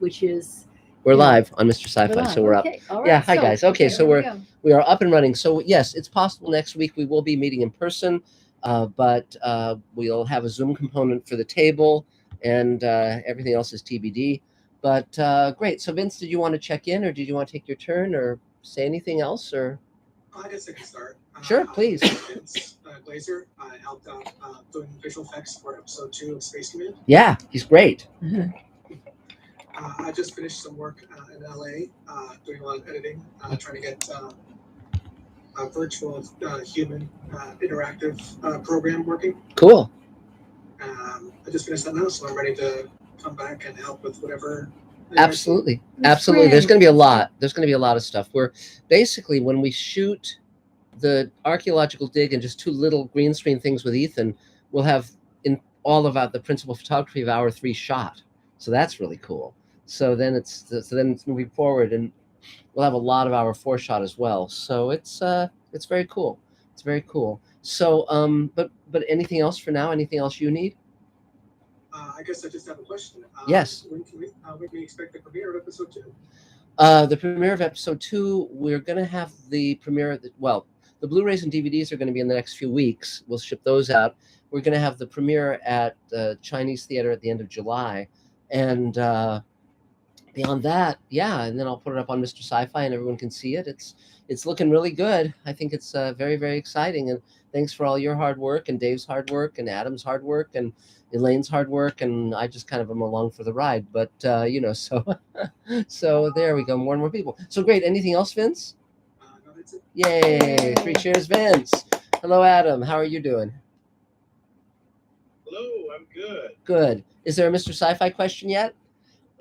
which is We're live on Mr. Sci-Fi, so we're up. Okay, all right. Yeah, hi guys. Okay, so here we are up and running. So yes, it's possible next week we will be meeting in person, but we'll have a Zoom component for the table, and everything else is TBD. But great. So Vince, did you want to check in, or did you want to take your turn, or say anything else, or? I guess I can start. Sure, please. Vince Glazer. I helped out doing visual effects for episode 2 of Space Command. Yeah, he's great. I just finished some work in LA, doing a lot of editing, trying to get a virtual human interactive program working. Cool. I just finished that now, so I'm ready to come back and help with whatever. Absolutely. Absolutely. There's going to be a lot. There's going to be a lot of stuff. We're basically, when we shoot the archaeological dig and just 2 little green screen things with Ethan, we'll have in all of the principal photography of hour 3 shot. So that's really cool. So then it's moving forward, and we'll have a lot of hour 4 shot as well. So it's very cool. It's very cool. So but anything else for now? Anything else you need? I guess I just have a question. Yes. When can we expect the premiere of episode 2? The premiere of episode 2, we're going to have the premiere of the Blu-rays and DVDs are going to be in the next few weeks. We'll ship those out. We're going to have the premiere at the Chinese Theater at the end of July. And beyond that, yeah, and then I'll put it up on Mr. Sci-Fi and everyone can see it. It's looking really good. I think it's very, very exciting. And thanks for all your hard work, and Dave's hard work, and Adam's hard work, and Elaine's hard work. And I just kind of am along for the ride. But, so so there we go. More and more people. So great. Anything else, Vince? No, that's it. Yay. 3 cheers, Vince. Hello, Adam. How are you doing? Hello, I'm good. Good. Is there a Mr. Sci-Fi question yet?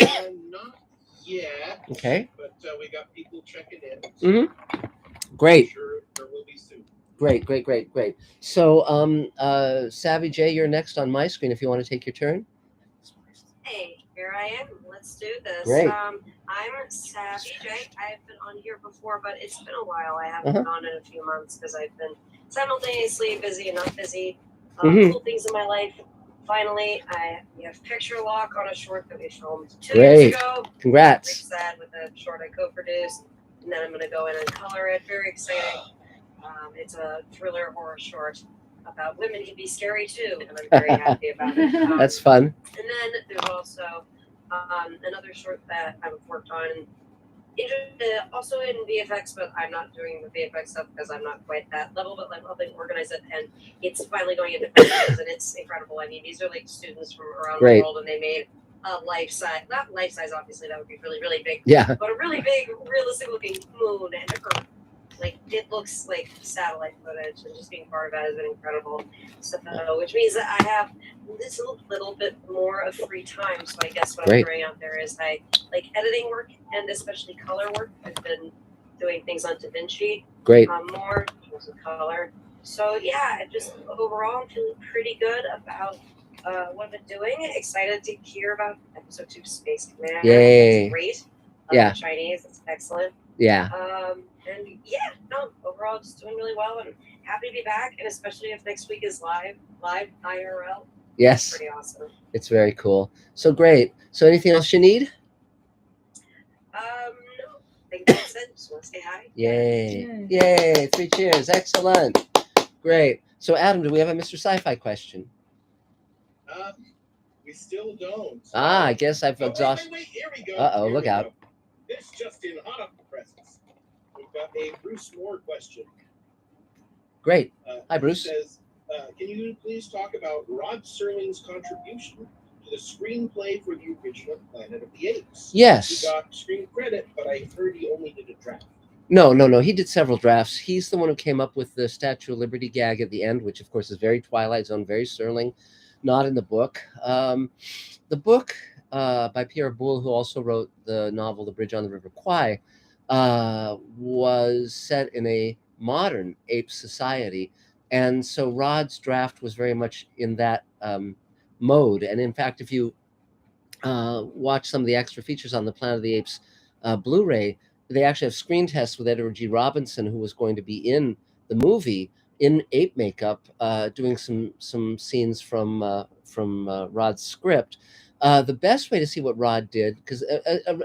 Not yet. Okay. But we got people checking in. Mm-hmm. Great. I'm sure there will be soon. Great. So, Savvy J, you're next on my screen if you want to take your turn. Hey, here I am. Let's do this. Great. I'm Savvy J. I've been on here before, but it's been a while. I haven't been on in a few months because I've been simultaneously busy and not busy. Cool things in my life. Finally, we have picture lock on a short that we filmed 2 years ago. Congrats. Pretty sad with a short I co-produced, and then I'm going to go in and color it. Very exciting. It's a thriller horror short about women can be scary too, and I'm very happy about it. That's fun. And then there's also another short that I've worked on, also in VFX, but I'm not doing the VFX stuff because I'm not quite that level, but I'm helping organize it, and it's finally going into pictures, and it's incredible. I mean, these are like students from around the world, and they made a life-size, not life-size, obviously, that would be really, really big, but a really big, realistic-looking moon and Earth. Like, it looks like satellite footage, and just being part of that has been incredible. So, which means that I have this little bit more of free time. So I guess what I'm throwing out there is I like editing work, and especially color work. I've been doing things on DaVinci. More in terms of color. So yeah, just overall I'm feeling pretty good about what I've been doing. Excited to hear about episode 2 of Space Command. Yay. It's great. The Chinese, it's excellent. Yeah. And yeah, no, overall just doing really well, and happy to be back, and especially if next week is live IRL. Yes. It's pretty awesome. It's very cool. So great. So anything else you need? No. I think that's it. Just want to say hi. Yay. 3 cheers. Excellent. Great. So Adam, do we have a Mr. Sci-Fi question? We still don't. I guess I've exhausted. Wait, here we go. Uh-oh, look out. This just in hot off the presses. We've got a Bruce Moore question. Great. Hi, Bruce. He says, can you please talk about Rod Serling's contribution to the screenplay for the original Planet of the Apes? Yes. He got screen credit, but I heard he only did a draft. No. He did several drafts. He's the one who came up with the Statue of Liberty gag at the end, which, of course, is very Twilight Zone, very Serling, not in the book. The book by Pierre Boulle, who also wrote the novel The Bridge on the River Kwai, was set in a modern ape society. And so Rod's draft was very much in that mode. And in fact, if you watch some of the extra features on the Planet of the Apes Blu-ray, they actually have screen tests with Edward G. Robinson, who was going to be in the movie in ape makeup, doing some scenes from Rod's script. The best way to see what Rod did, because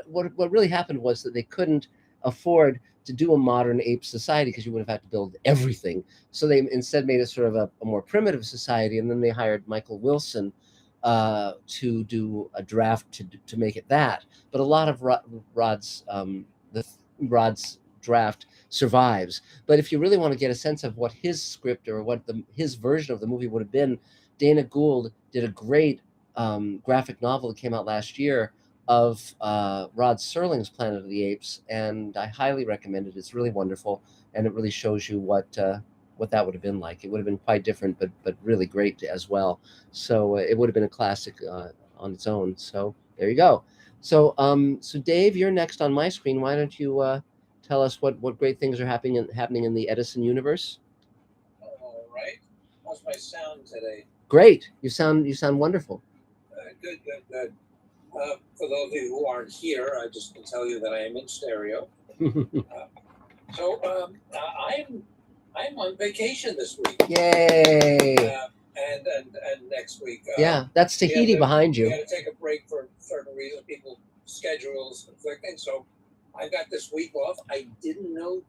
what really happened was that they couldn't afford to do a modern ape society because you would have had to build everything. So they instead made it sort of a more primitive society, and then they hired Michael Wilson to do a draft to make it that. But a lot of Rod's Rod's draft survives. But if you really want to get a sense of what his script or what his version of the movie would have been, Dana Gould did a great graphic novel that came out last year of Rod Serling's Planet of the Apes, and I highly recommend it. It's really wonderful, and it really shows you what that would have been like. It would have been quite different, but really great as well. So it would have been a classic on its own. So there you go. So Dave, you're next on my screen. Why don't you tell us what great things are happening in the Edison universe? All right. How's my sound today? Great. You sound wonderful. Good. For those of you who aren't here, I just can tell you that I am in stereo. I'm on vacation this week. Yay! And next week. Yeah, that's Tahiti behind you. We had to take a break for certain reasons. People schedules conflicting, so I got this week off. I didn't know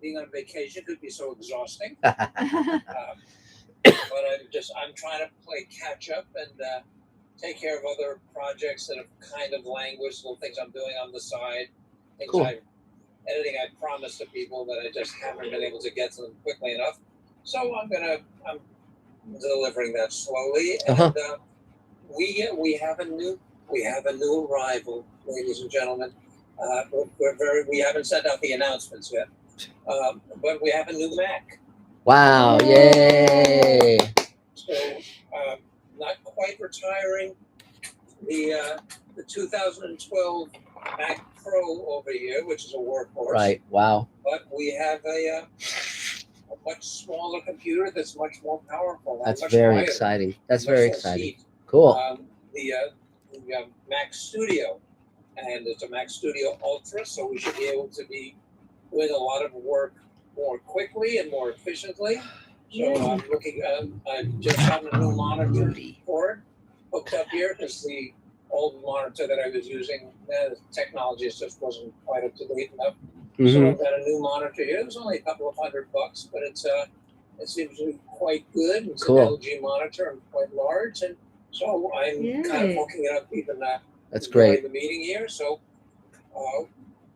being on vacation could be so exhausting. But I'm trying to play catch up and take care of other projects that have kind of languished, little things I'm doing on the side, things Cool. editing I promised to people that I just haven't been able to get to them quickly enough. So I'm delivering that slowly, and we have a new arrival, ladies and gentlemen. We haven't sent out the announcements yet, but we have a new Mac. Wow! Yay! So not quite retiring the 2012 Mac Pro over here, which is a workhorse. Right. Wow. But we have a much smaller computer that's much more powerful. That's much very quieter, exciting. That's much very less exciting. heat. Cool. The Mac Studio, and it's a Mac Studio Ultra, so we should be able to be doing a lot of work more quickly and more efficiently. So I'm looking. I've just gotten a new monitor for it hooked up here because the old monitor that I was using, the technology just wasn't quite up to date enough. Mm-hmm. So I've got a new monitor here. It was only a couple of $100, but it seems to be quite good. It's Cool. an LG monitor and quite large, and so I'm kind of hooking it up even That's during great. the meeting here. So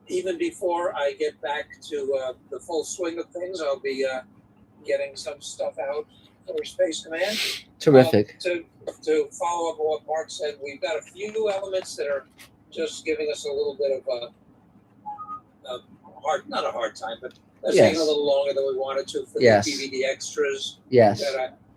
even before I get back to the full swing of things, I'll be getting some stuff out for Space Command. Terrific. To follow up on what Mark said, we've got a few elements that are just giving us a little bit of not a hard time, but that's taking a little longer than we wanted to for the DVD extras. Yes.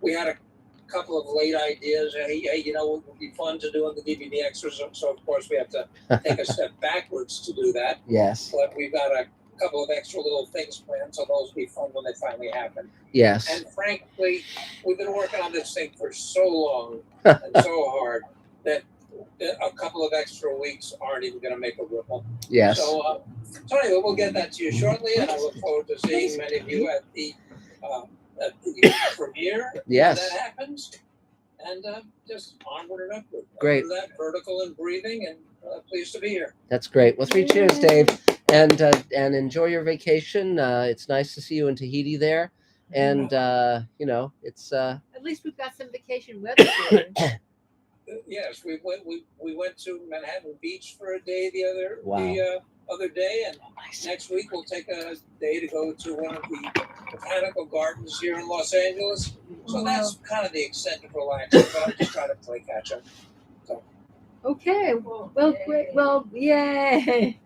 We had a couple of late ideas. Hey, it would be fun to do on the DVD extras. So of course we have to take a step backwards to do that. Yes. But we've got a couple of extra little things planned, so those will be fun when they finally happen. Yes. And frankly, we've been working on this thing for so long and so hard that a couple of extra weeks aren't even going to make a ripple. Yes. So anyway, we'll get that to you shortly, and I look forward to seeing many of you at the premiere. Yes. When that happens, and just onward and upward. Great. After that, vertical and breathing, and pleased to be here. That's great. Well, 3 cheers, Dave, and enjoy your vacation. It's nice to see you in Tahiti there, and it's. At least we've got some vacation weather here. Yes, we went to Manhattan Beach for a day the other day, and next week we'll take a day to go to one of the botanical gardens here in Los Angeles. So that's kind of the extent of relaxing, but I'm just trying to play catch up. So. Okay, well, great. Well, yay!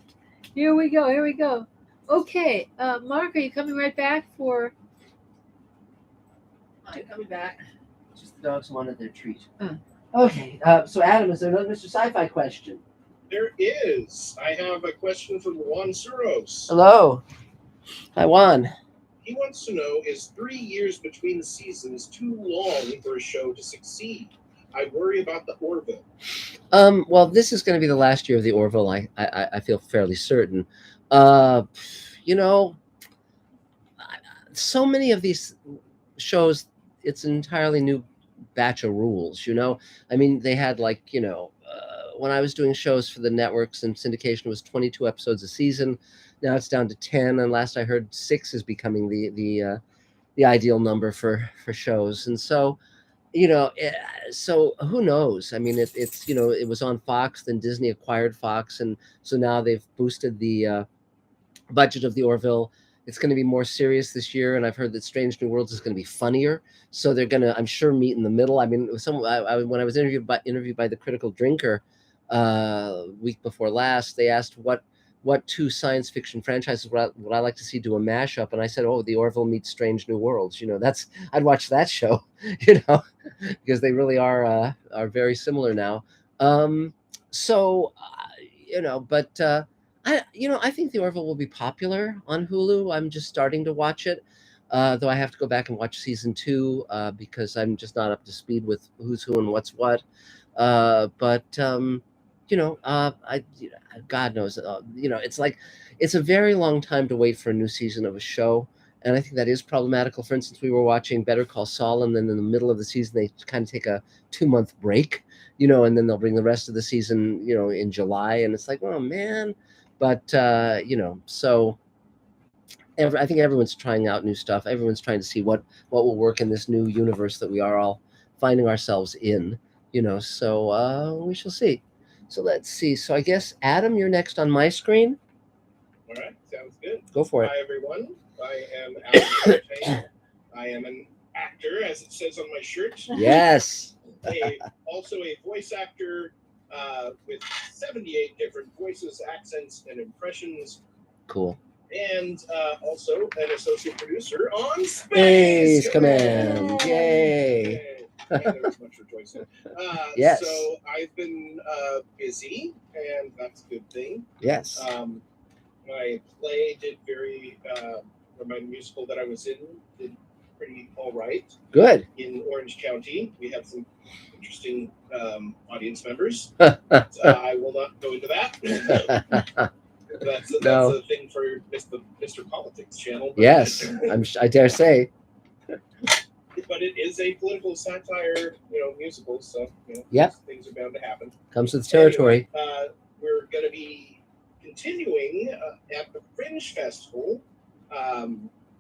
Here we go. Okay, Mark, are you coming right back for? I'm coming back. Just the dogs wanted their treat. Okay, so Adam, is there another Mr. Sci-Fi question? There is. I have a question from Juan Suros. Hello. Hi, Juan. He wants to know, is 3 years between seasons too long for a show to succeed? I worry about the Orville. Well, this is going to be the last year of the Orville. I feel fairly certain. So many of these shows, it's an entirely new batch of rules. I mean, they had when I was doing shows for the networks and syndication, it was 22 episodes a season. Now it's down to 10, and last I heard, 6 is becoming the ideal number for shows. And so, so who knows? I mean, it's it was on Fox, then Disney acquired Fox, and so now they've boosted the budget of the Orville. It's going to be more serious this year, and I've heard that Strange New Worlds is going to be funnier. So they're going to, I'm sure, meet in the middle. I mean, when I was interviewed by the Critical Drinker week before last, they asked what 2 science fiction franchises would I like to see do a mashup, and I said, oh, the Orville meets Strange New Worlds. I'd watch that show, because they really are very similar now. But. I think the Orville will be popular on Hulu. I'm just starting to watch it, though I have to go back and watch season 2 because I'm just not up to speed with who's who and what's what. God knows, it's a very long time to wait for a new season of a show, and I think that is problematical. For instance, we were watching Better Call Saul, and then in the middle of the season they kind of take a 2-month break, and then they'll bring the rest of the season, in July, and it's like, oh man. But so I think everyone's trying out new stuff. Everyone's trying to see what will work in this new universe that we are all finding ourselves in. So we shall see. So let's see. So I guess, Adam, you're next on my screen. All right, sounds good. Go for it. Hi everyone. I am Alex Fontaine. I am an actor, as it says on my shirt. Yes. Also a voice actor. With 78 different voices, accents, and impressions. Cool. And also an associate producer on Space Command. Yay. There was much rejoicing. Yes. So I've been busy, and that's a good thing. Yes. My play did or my musical that I was in did pretty all right. Good. In Orange County, we have some interesting audience members. I will not go into that. That's a thing for Mr. Politics channel. Yes, I dare say. But it is a political satire, musical, so yep. Things are bound to happen. Comes with the territory. Anyway, we're going to be continuing at the Fringe Festival.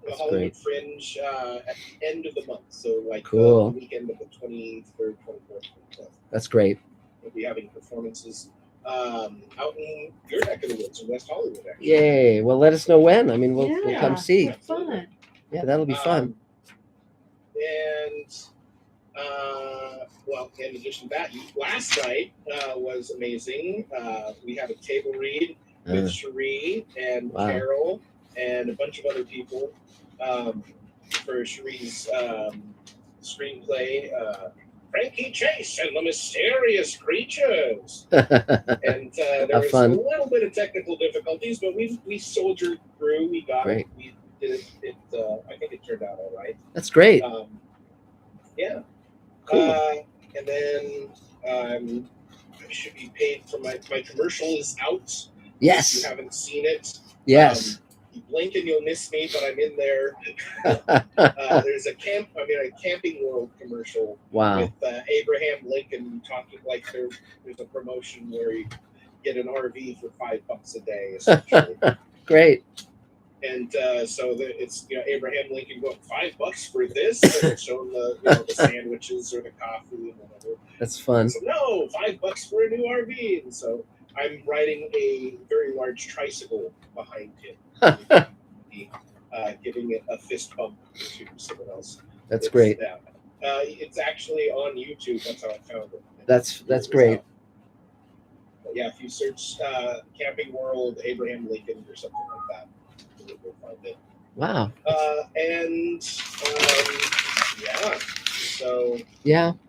The Hollywood Fringe at the end of the month, so cool. The weekend of the 23rd, 24th, 25th. That's great. We'll be having performances out in your neck of the woods in West Hollywood. Actually. Yay! Well, let us know when. I mean, we'll come see. Fun. Yeah, that'll be fun. And in addition to that, last night was amazing. We had a table read with Cherie and Carol and a bunch of other people for Cherie's screenplay, Frankie Chase and the Mysterious Creatures. And there was a little bit of technical difficulties, but we soldiered through. We got it. We did it. I think it turned out all right. That's great. Yeah. Cool. And then I should be paid for my commercial is out. Yes. If you haven't seen it. Yes. You blink and you'll miss me, but I'm in there. There's a Camping World commercial with Abraham Lincoln talking like there's a promotion where you get an RV for $5 a day, essentially. Great. And so it's Abraham Lincoln going $5 for this, and it's showing the sandwiches or the coffee and whatever. That's fun. So no, $5 for a new RV, and so I'm riding a very large tricycle behind him. Giving it a fist bump to someone else. That's great. It's actually on YouTube. That's how I found it. That's great. But yeah, if you search Camping World Abraham Lincoln or something like that, you'll find it. Wow. And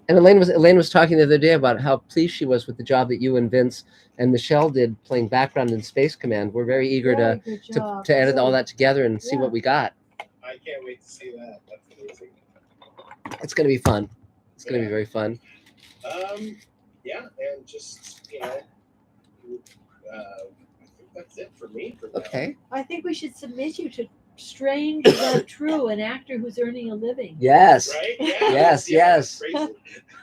Elaine was talking the other day about how pleased she was with the job that you and Vince and Michelle did playing background in Space Command. We're very eager to edit all that together and see what we got. I can't wait to see that. That's amazing. It's going to be fun. It's going to be very fun. And just I think that's it for me. Okay. I think we should submit you to Strange But True, an actor who's earning a living. Yes. Right? Yeah. Yes. Yes.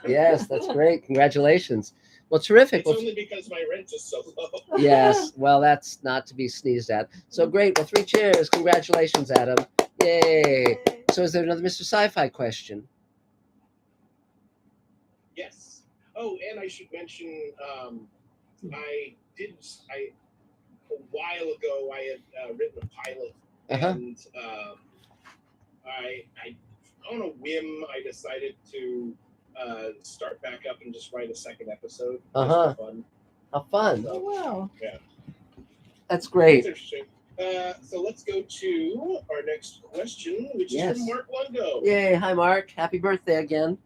Yes, that's great. Congratulations. Well, terrific. It's Well, only because my rent is so low. yes. Well, that's not to be sneezed at. So great. Well, 3 cheers. Congratulations, Adam. Yay. So is there another Mr. Sci-Fi question? Yes. Oh, and I should mention, I a while ago I had written a pilot, and I on a whim I decided to start back up and just write a second episode. Just for fun. How fun. Oh, wow. Yeah. That's It's great. interesting. So let's go to our next question, which is Yes. from Mark Lungo. Yay. Hi, Mark. Happy birthday again.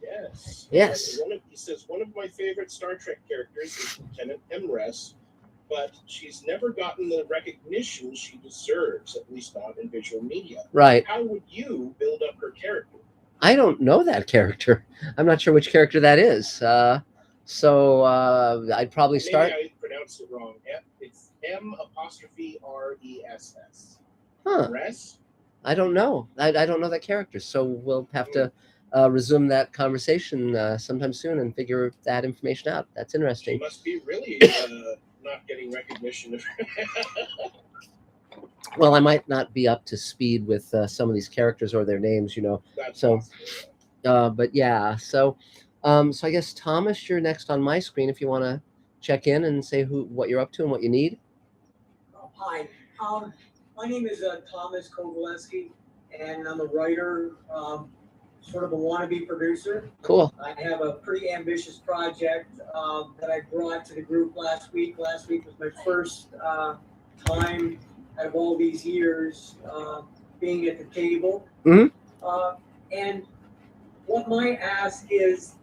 Yes. Yes. He says, one of my favorite Star Trek characters is Lieutenant Emress, but she's never gotten the recognition she deserves, at least not in visual media. Right. How would you build up her character? I don't know that character. I'm not sure which character that is. So I'd probably start. Maybe I pronounced it wrong. It's M''RESS. Huh. Ress? I don't know. I don't know that character. So we'll have to resume that conversation sometime soon and figure that information out. That's She interesting. must be really not getting recognition. Well, I might not be up to speed with some of these characters or their names, That's So- possible. but yeah. So I guess Thomas, you're next on my screen if you want to check in and say what you're up to and what you need. Hi, my name is Thomas Kowaleski, and I'm a writer, sort of a wannabe producer. Cool. I have a pretty ambitious project that I brought to the group last week. Last week was my first time out of all these years being at the table. Mhm. And what my ask is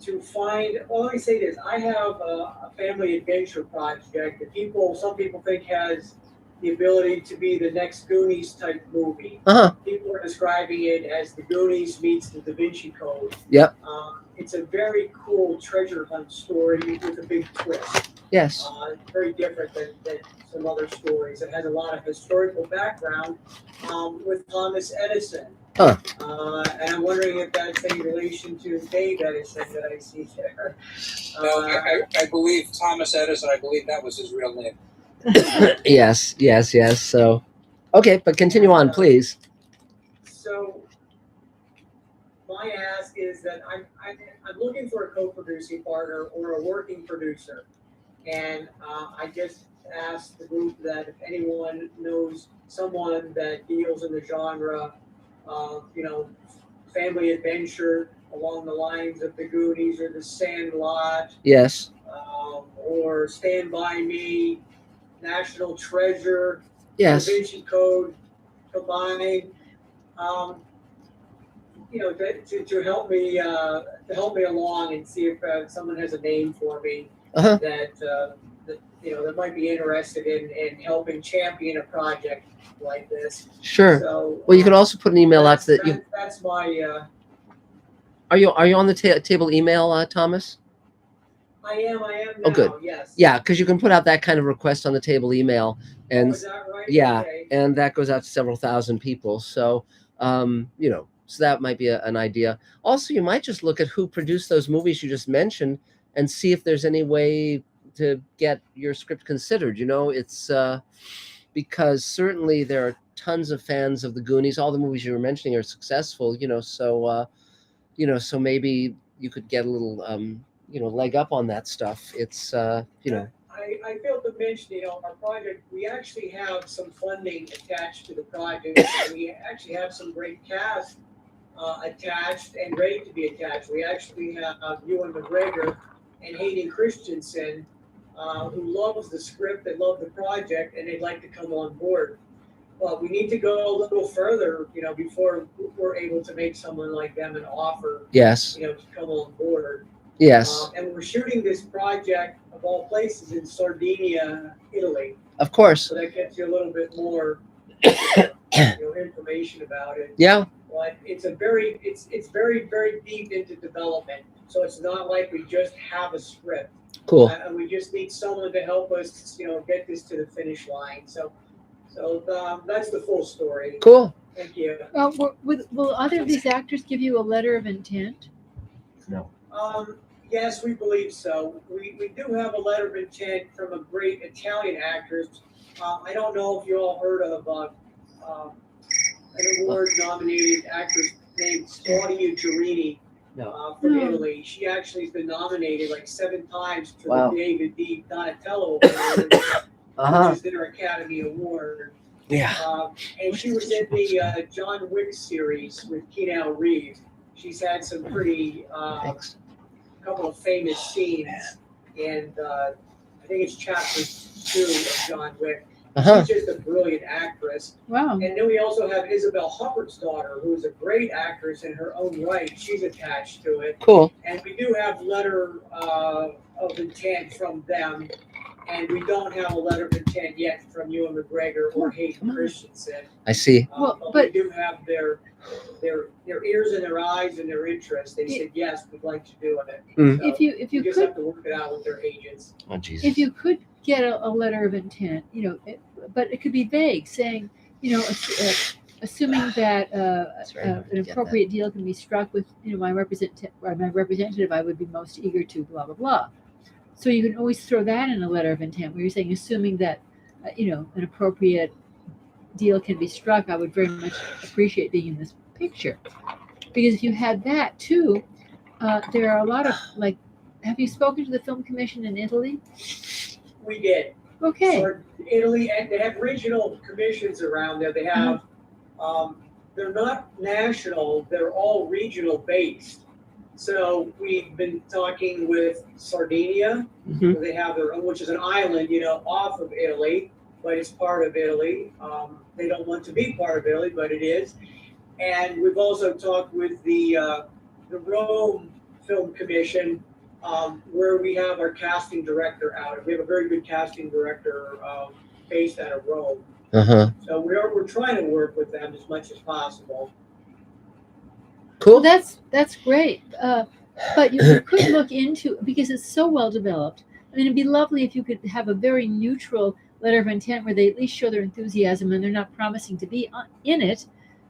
to find, well, let me say this, I have a family adventure project that some people think has the ability to be the next Goonies type movie. People are describing it as the Goonies meets the Da Vinci Code. Yep. It's a very cool treasure hunt story with a big twist. Yes. Very different than some other stories. It has a lot of historical background with Thomas Edison. And I'm wondering if that's any relation to Dave Edison that I see there. No, I believe Thomas Edison, I believe that was his real name. Yes. So, okay, but continue on, please. So my ask is that I'm looking for a co-producing partner or a working producer, and I just asked the group that if anyone knows someone that deals in the genre of family adventure along the lines of the Goonies or the Sandlot, Yes. or Stand By Me, National Treasure, Yes. Da Vinci Code combined, to help me along and see if someone has a name for me that might be interested in helping champion a project like this. Sure. So, Well, you could also put an email out to the. That's my. Are you on the table email, Thomas? I am now. Oh, good. Yes. Yeah, because you can put out that kind of request on the table email, and Is that right? yeah, Okay. and that goes out to several thousand people. So, so that might be an idea. Also, you might just look at who produced those movies you just mentioned and see if there's any way to get your script considered. It's because certainly there are tons of fans of the Goonies. All the movies you were mentioning are successful. So maybe you could get a little leg up on that stuff. It's I failed to mention, our project, we actually have some funding attached to the project. We actually have some great cast attached and ready to be attached. We actually have Ewan McGregor and Hayden Christensen, who loves the script, they love the project, and they'd like to come on board. But we need to go a little further, before we're able to make someone like them an offer, yes, to come on board. yes, And we're shooting this project, of all places, in Sardinia, Italy. of course. So that gets you a little bit more information about it. Yeah. But it's very, very deep into development. So it's not like we just have a script. Cool. And we just need someone to help us, get this to the finish line. So that's the full story. Cool. Thank you. Will either of these actors give you a letter of intent? No. Yes, we believe so. We do have a letter of intent from a great Italian actress. I don't know if you all heard of an award-nominated actress named Claudia Girini from No. Italy. She actually has been nominated like 7 times for Wow. the David D. Donatello Award, which is their Academy Award. Yeah. And she was in the John Wick series with Keanu Reeves. She's had some pretty Thanks. couple of famous scenes, and I think it's chapter 2 of John Wick. She's just a brilliant actress. Wow. And then we also have Isabel Hupperd's daughter, who is a great actress in her own right. She's attached to it. Cool. And we do have letter of intent from them. And we don't have a letter of intent yet from Ewan McGregor or Hayden Christensen. I see. Well, but we do have their ears and their eyes and their interest. They said yes, we'd like to do it. Mm. So if you we just could, have to work it out with their agents. Oh, Jesus. if you could get a letter of intent, but it could be vague, saying, assuming that an appropriate deal can be struck with, my representative, I would be most eager to blah blah blah. So you can always throw that in a letter of intent, where you're saying, assuming that, an appropriate deal can be struck, I would very much appreciate being in this picture. Because if you had that too, there are a lot of have you spoken to the Film Commission in Italy? We did. Okay. For Italy, and they have regional commissions around there. They have, they're not national, they're all regional based. So we've been talking with Sardinia. Mhm. They have their own, which is an island, off of Italy, but it's part of Italy. They don't want to be part of Italy, but it is. And we've also talked with the Rome Film Commission, where we have our casting director out. We have a very good casting director based out of Rome. So we're trying to work with them as much as possible. Cool. Well, that's great. But you could look into, because it's so well developed. I mean, it'd be lovely if you could have a very neutral letter of intent where they at least show their enthusiasm and they're not promising to be in it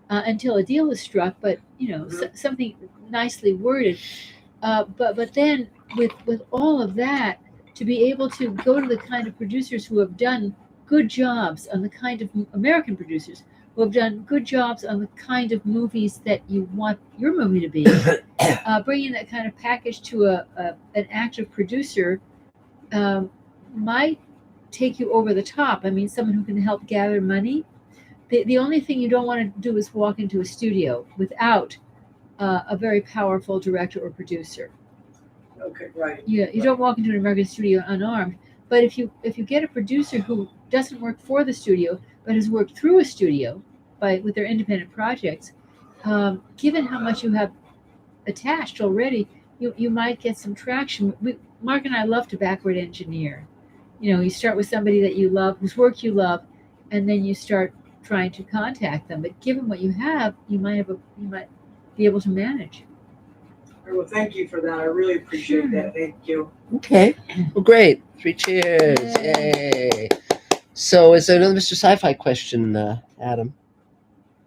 until a deal is struck. But something nicely worded. But then with all of that, to be able to go to the kind of producers who have done good jobs on the kind of American producers who have done good jobs on the kind of movies that you want your movie to be, bringing that kind of package to an active producer might take you over the top. I mean, someone who can help gather money. The only thing you don't want to do is walk into a studio without a very powerful director or producer. Okay, right. You don't walk into an American studio unarmed. But if you get a producer who doesn't work for the studio but has worked through a studio with their independent projects, given how much you have attached already, you might get some traction. Mark and I love to backward engineer. You start with somebody that you love, whose work you love, and then you start trying to contact them. But given what you have, you might be able to manage. Well, thank you for that. I really appreciate that. Thank you. Okay. Well, great. 3 cheers. Yay. So is there another Mr. Sci-Fi question, Adam?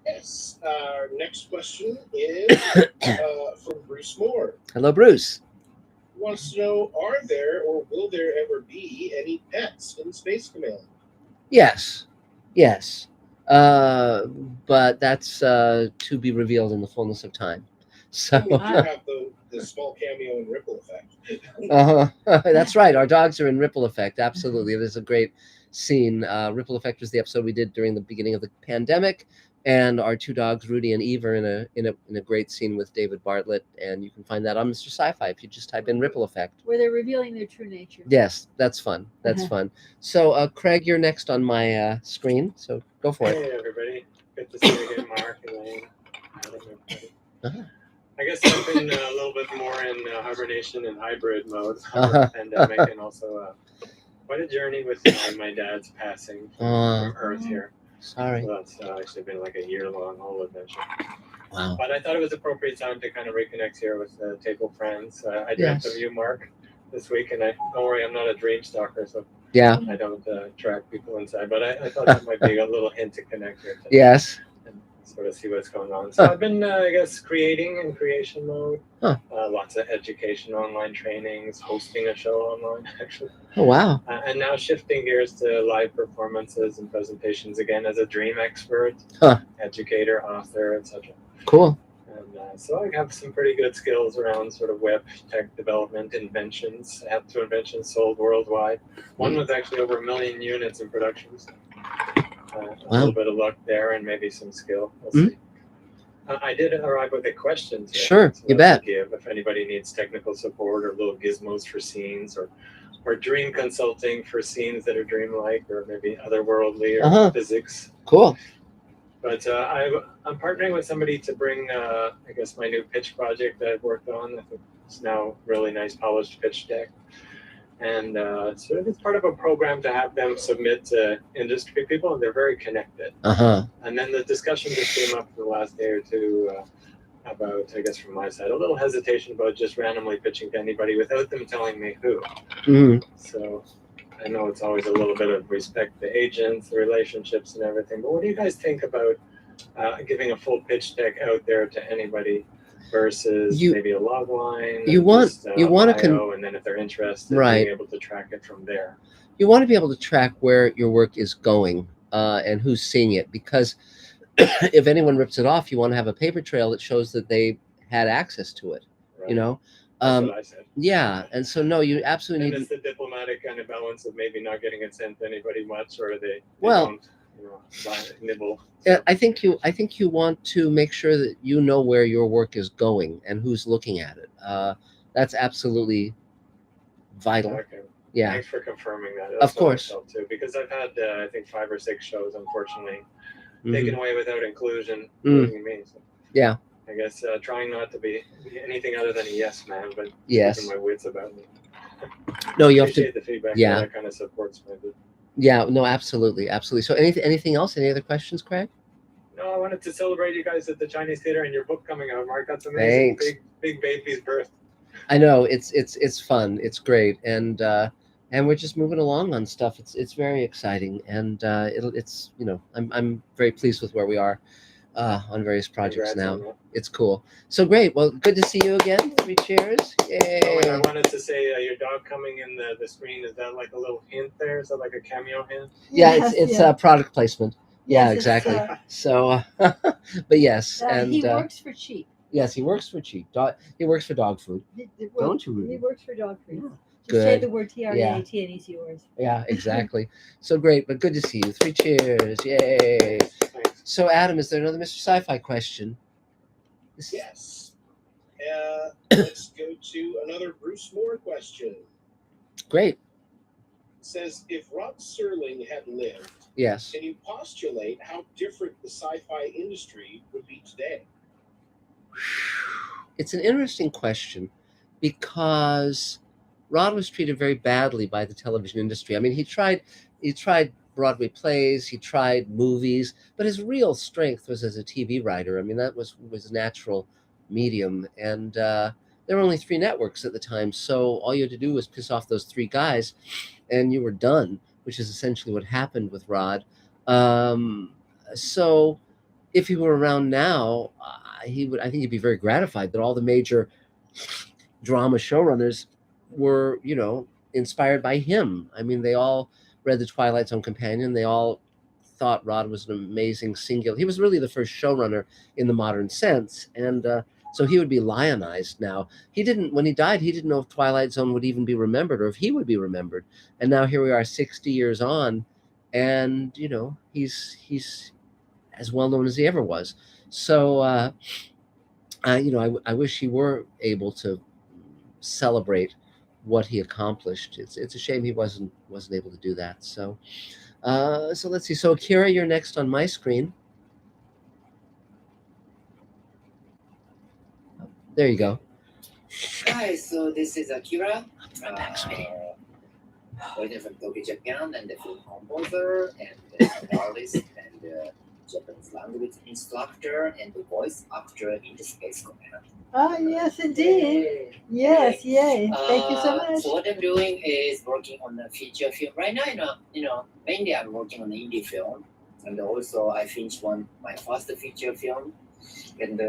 Yes. Our next question is from Bruce Moore. Hello, Bruce. He wants to know, are there or will there ever be any pets in Space Command? Yes. But that's to be revealed in the fullness of time. So You have the small cameo in Ripple Effect. That's right. Our dogs are in Ripple Effect. Absolutely. There's a great scene. Ripple Effect was the episode we did during the beginning of the pandemic, and our 2 dogs, Rudy and Eve, are in a great scene with David Bartlett, and you can find that on Mr. Sci-Fi if you just type in Ripple Effect. Where they're revealing their true nature. Yes, that's fun. That's fun. So, Craig, you're next on my screen, so go for it. Hey, everybody. Good to see you again, Mark, Elaine, Adam, everybody. I guess I've been a little bit more in hibernation and hybrid mode over the pandemic, and also quite a journey with my dad's passing from Earth here. Sorry. So that's actually been like a year-long whole adventure. Wow. But I thought it was appropriate time to kind of reconnect here with table friends. I dreamt of you, Mark, this week, and don't worry, I'm not a dream stalker, so Yeah. I don't track people inside. But I thought that might be a little hint to connect here today. Yes. sort of see what's going on. So I've been, I guess, creating in creation mode. Lots of education, online trainings, hosting a show online, actually. Oh, wow. And now shifting gears to live performances and presentations again as a dream expert, educator, author, etc. Cool. And so I have some pretty good skills around sort of web tech development, inventions. I have 2 inventions sold worldwide. One was actually over 1 million units in production. So, a little bit of luck there and maybe some skill. We'll see. I did arrive with a question today. Sure, so you bet. If anybody needs technical support or little gizmos for scenes or dream consulting for scenes that are dreamlike or maybe otherworldly or physics. Cool. But I'm partnering with somebody to bring, I guess, my new pitch project that I've worked on. I think it's now really nice polished pitch deck. And so it's part of a program to have them submit to industry people, and they're very connected. And then the discussion just came up the last day or two about, I guess from my side, a little hesitation about just randomly pitching to anybody without them telling me who. So I know it's always a little bit of respect to agents, the relationships and everything, but what do you guys think about giving a full pitch deck out there to anybody versus maybe a log line? You want to, and then if they're interested, being able to track it from there. You want to be able to track where your work is going and who's seeing it, because if anyone rips it off, you want to have a paper trail that shows that they had access to it. Right. You know. That's what I said. Yeah, and so no, you absolutely and need. It's the diplomatic kind of balance of maybe not getting it sent to anybody much, or they don't, nibble. So. I think you want to make sure that you know where your work is going and who's looking at it. That's absolutely vital. Okay. Yeah. Thanks for confirming that. That's of course. What I felt too, because I've had I think 5 or 6 shows, unfortunately, taken away without inclusion, including me. So. Yeah. I guess trying not to be anything other than a yes man, but yes, keeping my wits about me. No, you have to. The feedback. Yeah, that kind of supports my good. Yeah, no, absolutely. So, anything else? Any other questions, Craig? No, I wanted to celebrate you guys at the Chinese Theater and your book coming out, Mark. That's amazing. Thanks. Big baby's birth. I know it's fun. It's great, and we're just moving along on stuff. It's very exciting, and it's I'm very pleased with where we are on various projects now. It's cool. So great. Well, good to see you again. 3 cheers. Yay. Oh, and I wanted to say your dog coming in the screen, is that like a little hint there? Is that like a cameo hint? Yeah, it's product placement. Yeah, exactly. So, but yes, and he works for cheap. Yes, he works for cheap. He works for dog food. Don't you? He works for dog food. Just good. say the word TREAT and he's yours. Yeah, exactly. So great, but good to see you. 3 cheers. Yay. Thanks. So, Adam, is there another Mr. Sci-Fi question? Yes. Let's go to another Bruce Moore question. Great. It says, if Rod Serling had lived, yes, can you postulate how different the sci-fi industry would be today? It's an interesting question because Rod was treated very badly by the television industry. I mean, he tried Broadway plays, he tried movies, but his real strength was as a TV writer. I mean, that was natural medium, and there were only 3 networks at the time, so all you had to do was piss off those 3 guys, and you were done, which is essentially what happened with Rod. So if he were around now, I think he'd be very gratified that all the major drama showrunners were, inspired by him. I mean, they all read The Twilight Zone Companion. They all thought Rod was an amazing singular. He was really the first showrunner in the modern sense, and so he would be lionized now. When he died, he didn't know if Twilight Zone would even be remembered or if he would be remembered. And now here we are 60 years on, and, he's as well known as he ever was. So, I wish he were able to celebrate what he accomplished. It's a shame he wasn't able to do that. So let's see. So Akira, you're next on my screen. There you go. Hi, so this is Akira. Originally from Tokyo, Japan, and the film composer and artist and Japanese language instructor and the voice actor in the Space Command. Oh, yes, indeed. Yes, yay. Thank you so much. So what I'm doing is working on a feature film. Right now, mainly I'm working on an indie film. And also I finished my first feature film, and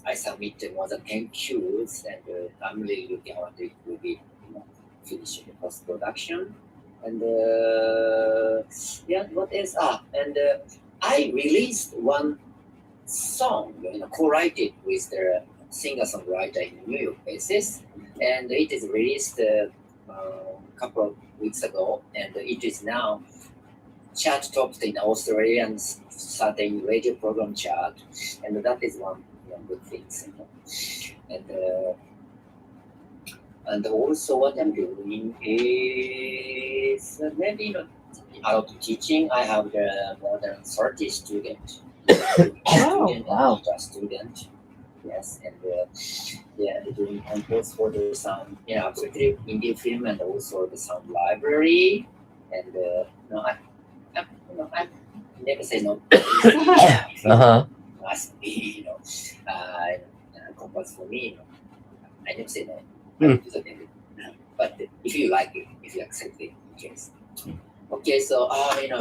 I submitted more than 10 cues, and I'm really looking forward to it will be finished the post production. And yeah, what else? And I released one song, co-write it with the singer-songwriter in New York basis, and it is released a couple of weeks ago, and it is now chart topped in Australian certain radio program chart, and that is one good thing. And also what I'm doing is maybe a lot of teaching. I have more than 30 students. Wow. Student. Yes, and yeah, doing concourse for the sound, absolutely indie film, and also the sound library. And I never say no. Ask me, compass for me, I never say no. But if you like it, if you accept it, yes. Okay, so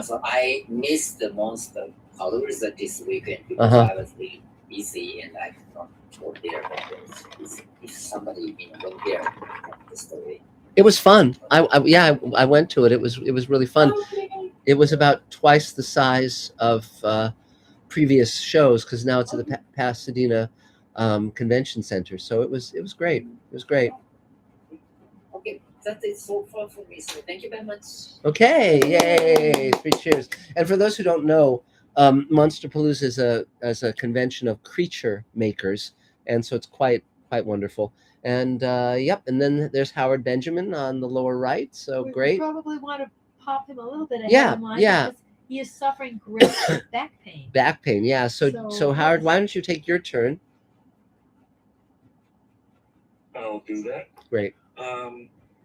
so I missed the monster colors this weekend because I was really busy and I could not go there. But if somebody went there, the story. It was fun. I went to it. It was really fun. It was about twice the size of previous shows because now it's at the Pasadena Convention Center. So it was great. It was great. Okay, that is so far for me. So thank you very much. Okay, yay! 3 cheers. And for those who don't know, Monsterpalooza is a convention of creature makers, and so it's quite wonderful. And yep, and then there's Howard Benjamin on the lower right. So We great. probably want to pop him a little bit ahead Yeah, of line yeah. because he is suffering great back pain. Back pain, yeah. So Howard, why don't you take your turn? I'll do that. Great.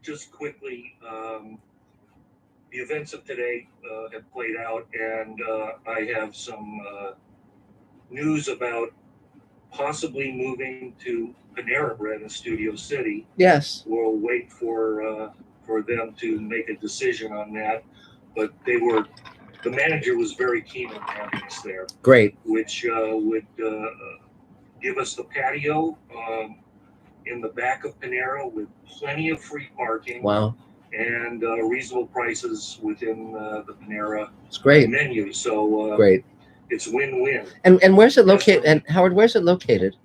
Just quickly, the events of today have played out, and I have some news about possibly moving to Panera Bread in Studio City. Yes. We'll wait for them to make a decision on that, but the manager was very keen on having us there. Great. Which would give us the patio in the back of Panera with plenty of free parking. Wow. And reasonable prices within the Panera It's great. menu. So great. It's win-win. And where's it located? And Howard, where's it located?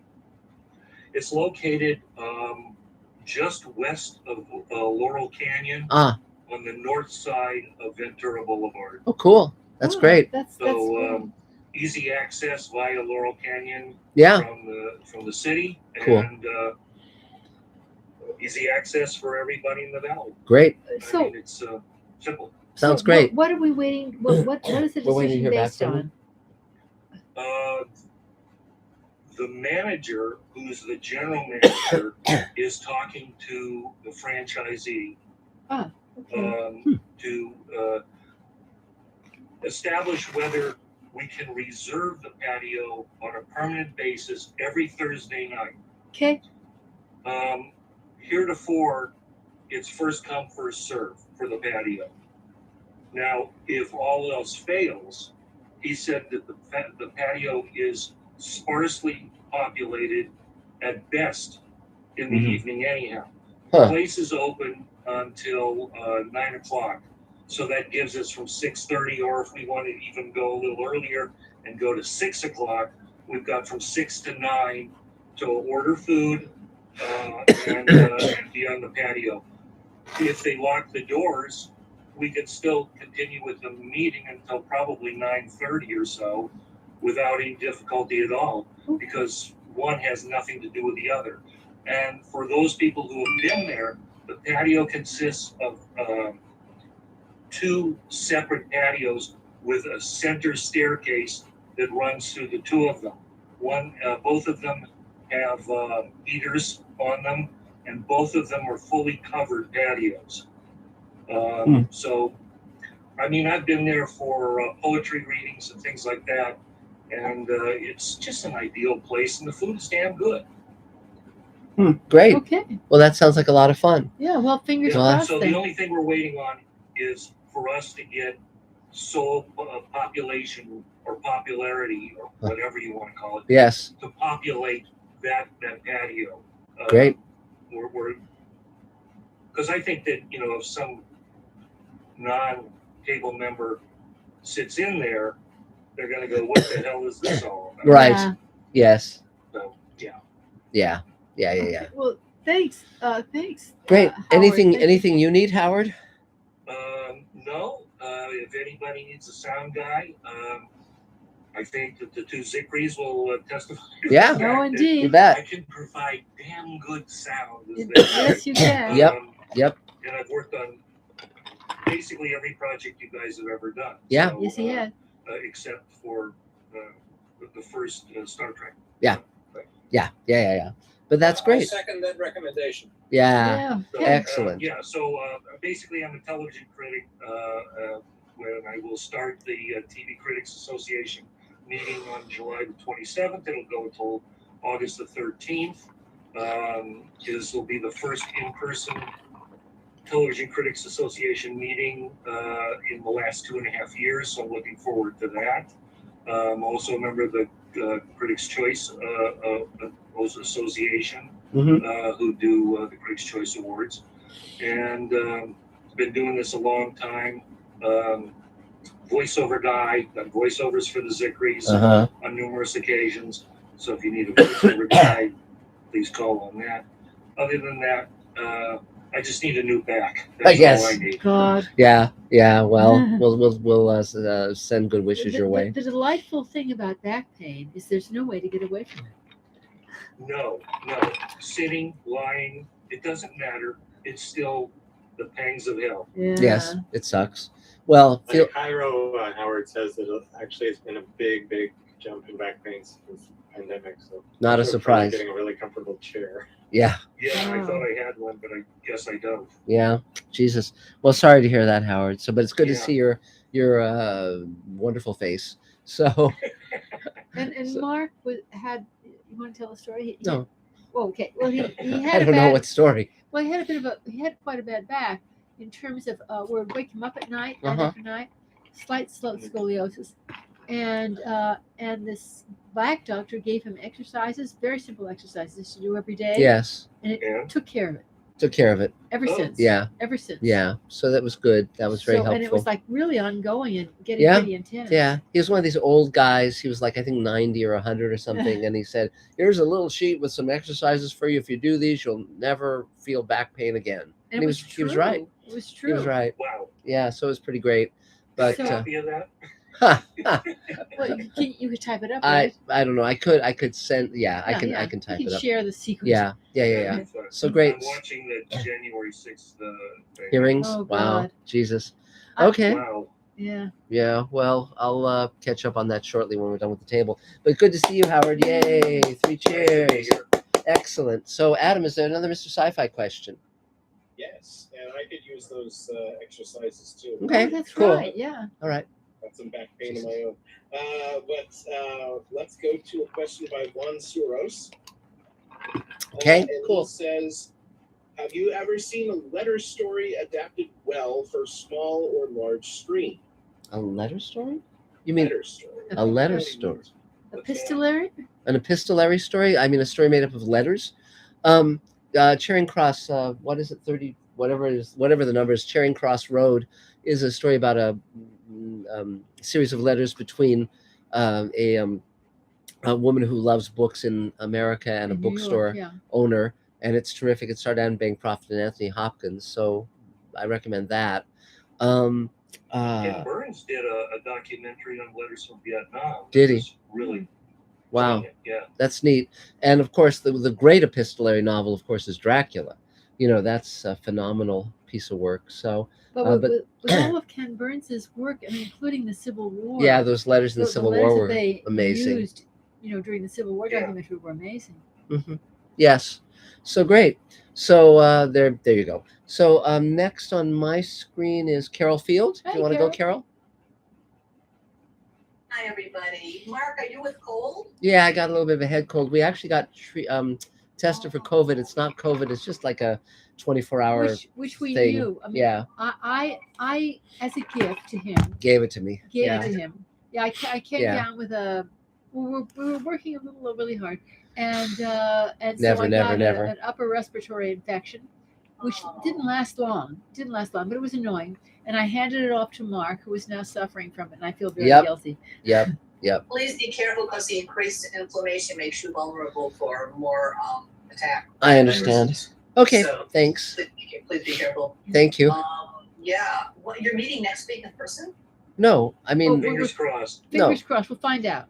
It's located just west of Laurel Canyon on the north side of Ventura Boulevard. Oh, cool. That's great. That's easy access via Laurel Canyon. Yeah. From the city. Cool. And easy access for everybody in the valley. Great. So it's simple. Sounds great. What are we waiting? What is the We're waiting to decision hear back based from on? The manager, who's the general manager, is talking to the franchisee to establish whether we can reserve the patio on a permanent basis every Thursday night. Okay. Heretofore, it's first come, first serve for the patio. Now, if all else fails, he said that the patio is sparsely populated at best in the evening anyhow. The place is open until 9 o'clock. So that gives us from 6:30, or if we want to even go a little earlier and go to 6 o'clock, we've got from 6 to 9 to order food and be on the patio. If they lock the doors, we could still continue with the meeting until probably 9:30 or so without any difficulty at all, because one has nothing to do with the other. And for those people who have been there, the patio consists of 2 separate patios with a center staircase that runs through the 2 of them. Both of them have heaters on them, and both of them are fully covered patios. So, I mean, I've been there for poetry readings and things like that, and it's just an ideal place, and the food is damn good. Great. Okay. Well, that sounds like a lot of fun. Yeah. Well, fingers Yeah, crossed. so then. the only thing we're waiting on is for us to get soul population or popularity or whatever you want to call it. Yes. To populate that patio. Great. We're because I think that if some non-table member sits in there, they're going to go, "What the hell is this all about?" Right. Yeah. Yes. So yeah. Yeah. Okay, well, thanks. Thanks. Great. Howard. Anything Thank you. anything you need, Howard? No. If anybody needs a sound guy, I think that the two Zicrees will testify. Yeah. to the fact Oh, that indeed. You bet. I can provide damn good sound. As they Yes, say. you can. Yep. Yep. And I've worked on basically every project you guys have ever done. Yeah. So, Yes, he has. except for the first Star Trek. Yeah. Yeah. But that's I great. second that recommendation. Yeah. So, Excellent. So basically, I'm a television critic, when I will start the TV Critics Association meeting on July the 27th. It'll go until August the 13th. This will be the first in-person Television Critics Association meeting in the last 2.5 years, so I'm looking forward to that. I'm also a member of the Critics' Choice Association, who do the Critics' Choice Awards, and been doing this a long time. Voiceover guy, done voiceovers for the Zicrees on numerous occasions. So if you need a voiceover guy, please call on that. Other than that, I just need a new back. That's all I need. God. Yeah. Well, we'll send good wishes your way. The delightful thing about back pain is there's no way to get away from it. No. Sitting, lying, it doesn't matter. It's still the pangs of hell. Yeah. Yes, it sucks. Well, I think Cairo Howard says that actually it's been a big jump in back pain since the pandemic. So not a surprise. Getting a really comfortable chair. Yeah. Yeah, I thought I had one, but I guess I don't. Yeah. Jesus. Well, sorry to hear that, Howard. So, but it's good to Yeah. see your wonderful face. So. And Mark had. You want to tell a story? No. Okay. Well, he had. I don't know what story. Well, he had quite a bad back in terms of where it would wake him up at night, night after night, slight scoliosis, and this back doctor gave him exercises, very simple exercises to do every day. Yes. And it took care of it. Took care of it. Ever since. Yeah. Ever since. Yeah. So that was good. That was very helpful. And it was like really ongoing and getting pretty intense. Yeah. He was one of these old guys. He was like, I think 90 or 100 or something. And he said, here's a little sheet with some exercises for you. If you do these, you'll never feel back pain again. And he was right. It was true. He was right. Wow. Yeah. So it was pretty great. But copy of that? Well, you could type it up. Right? I don't know. I could send. Yeah, I can type it up. Share the secret. Yeah. So great. I'm watching the January 6th hearings. Oh, wow. God. Jesus. Okay. Wow. Yeah. Yeah. Well, I'll catch up on that shortly when we're done with the table. But good to see you, Howard. Yay! 3 cheers. Excellent. So, Adam, is there another Mr. Sci-Fi question? Yes, and I could use those exercises too. Okay. Oh, that's cool. right. Yeah. All right. Got some back pain of my own. But let's go to a question by Juan Suros. Okay, and cool. He says, have you ever seen a letter story adapted well for small or large screen? A letter story? You mean letter story? a letter story? Epistolary? An epistolary story? I mean, a story made up of letters. Charing Cross. What is it? 30. Whatever it is. Whatever the number is. Charing Cross Road is a story about a series of letters between a woman who loves books in America and a In New bookstore York, owner, and it's terrific. It starred Anne Bancroft and Anthony Hopkins, so I recommend that. Ken Burns did a documentary on letters from Vietnam. Did he? Really? Wow, Yeah. that's neat. And of course, the great epistolary novel, of course, is Dracula. That's a phenomenal piece of work. So, But with all of Ken Burns's work, I mean, including the Civil War. yeah, those letters in the Civil letters War that were they amazing. Used, during the Civil War documentary were amazing. Mm-hmm. Yes. So great. So there you go. So next on my screen is Carol Field. Hi, Do you want to go, Carol? Hi, everybody. Mark, are you with cold? Yeah, I got a little bit of a head cold. We actually got tested for COVID. It's not COVID. It's just like a 24-hour which we thing. knew. I mean, Yeah, I as a gift to him gave it to me. gave Yeah. it to him. Yeah, I came Yeah. down with a. We were working a little really hard, and Never, so I never, got never. an upper respiratory infection, which didn't last long. But it was annoying. And I handed it off to Mark, who is now suffering from it, and I feel very Yep. guilty. Yep. Please be careful because the increased inflammation makes you vulnerable for more attack. I understand. Okay, So, thanks. Please be careful. Thank you. Yeah. What, you're meeting next week in person? No, I mean, Fingers crossed. Fingers crossed. We'll find out.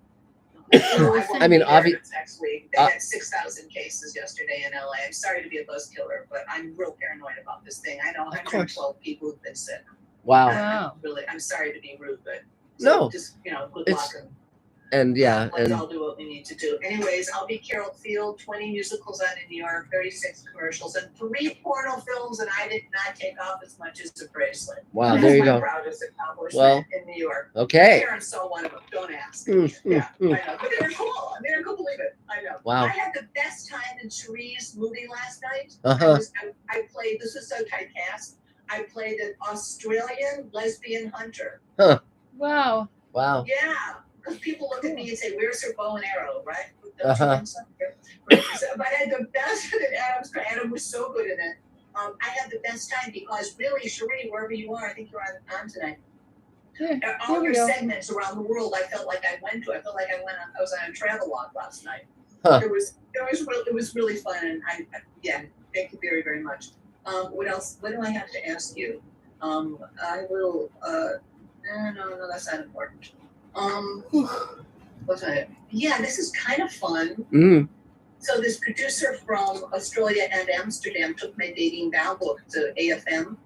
I mean, next week they had 6,000 cases yesterday in LA. I'm sorry to be a buzz killer, but I'm real paranoid about this thing. I know 112 people who've been sick. Wow. Wow. I'm sorry to be rude, but No. just good It's- luck And yeah, let's and all do what we need to do. Anyways, I'll be Carol Field, 20 musicals out in New York, 36 commercials, and 3 porno films, and I did not take off as much as a bracelet. wow, That's there you my go. proudest accomplishment Well, in New York. Okay. Karen saw one of them. Don't ask. I know, but they were cool. I mean, I couldn't believe it. I know. Wow. I had the best time in Cherie's movie last night. Uh-huh. I played. This was so typecast. I played an Australian lesbian hunter. Wow. Wow. Yeah, because people look at me and say, "Where's her bow and arrow?" Right? Uh-huh. Right. So, but I had the best. Adam was so good in it. I had the best time because really, Cherie, wherever you are, I think you're on tonight. Yeah, All we your go. segments around the world, I felt like I went to. I felt like I was on a travelogue last night. Huh. It was really fun, and yeah, thank you very, very much. What else? What do I have to ask you? I will. No, that's not important. What's that? Yeah, this is kind of fun. Mm. So this producer from Australia and Amsterdam took my dating vow book to AFM.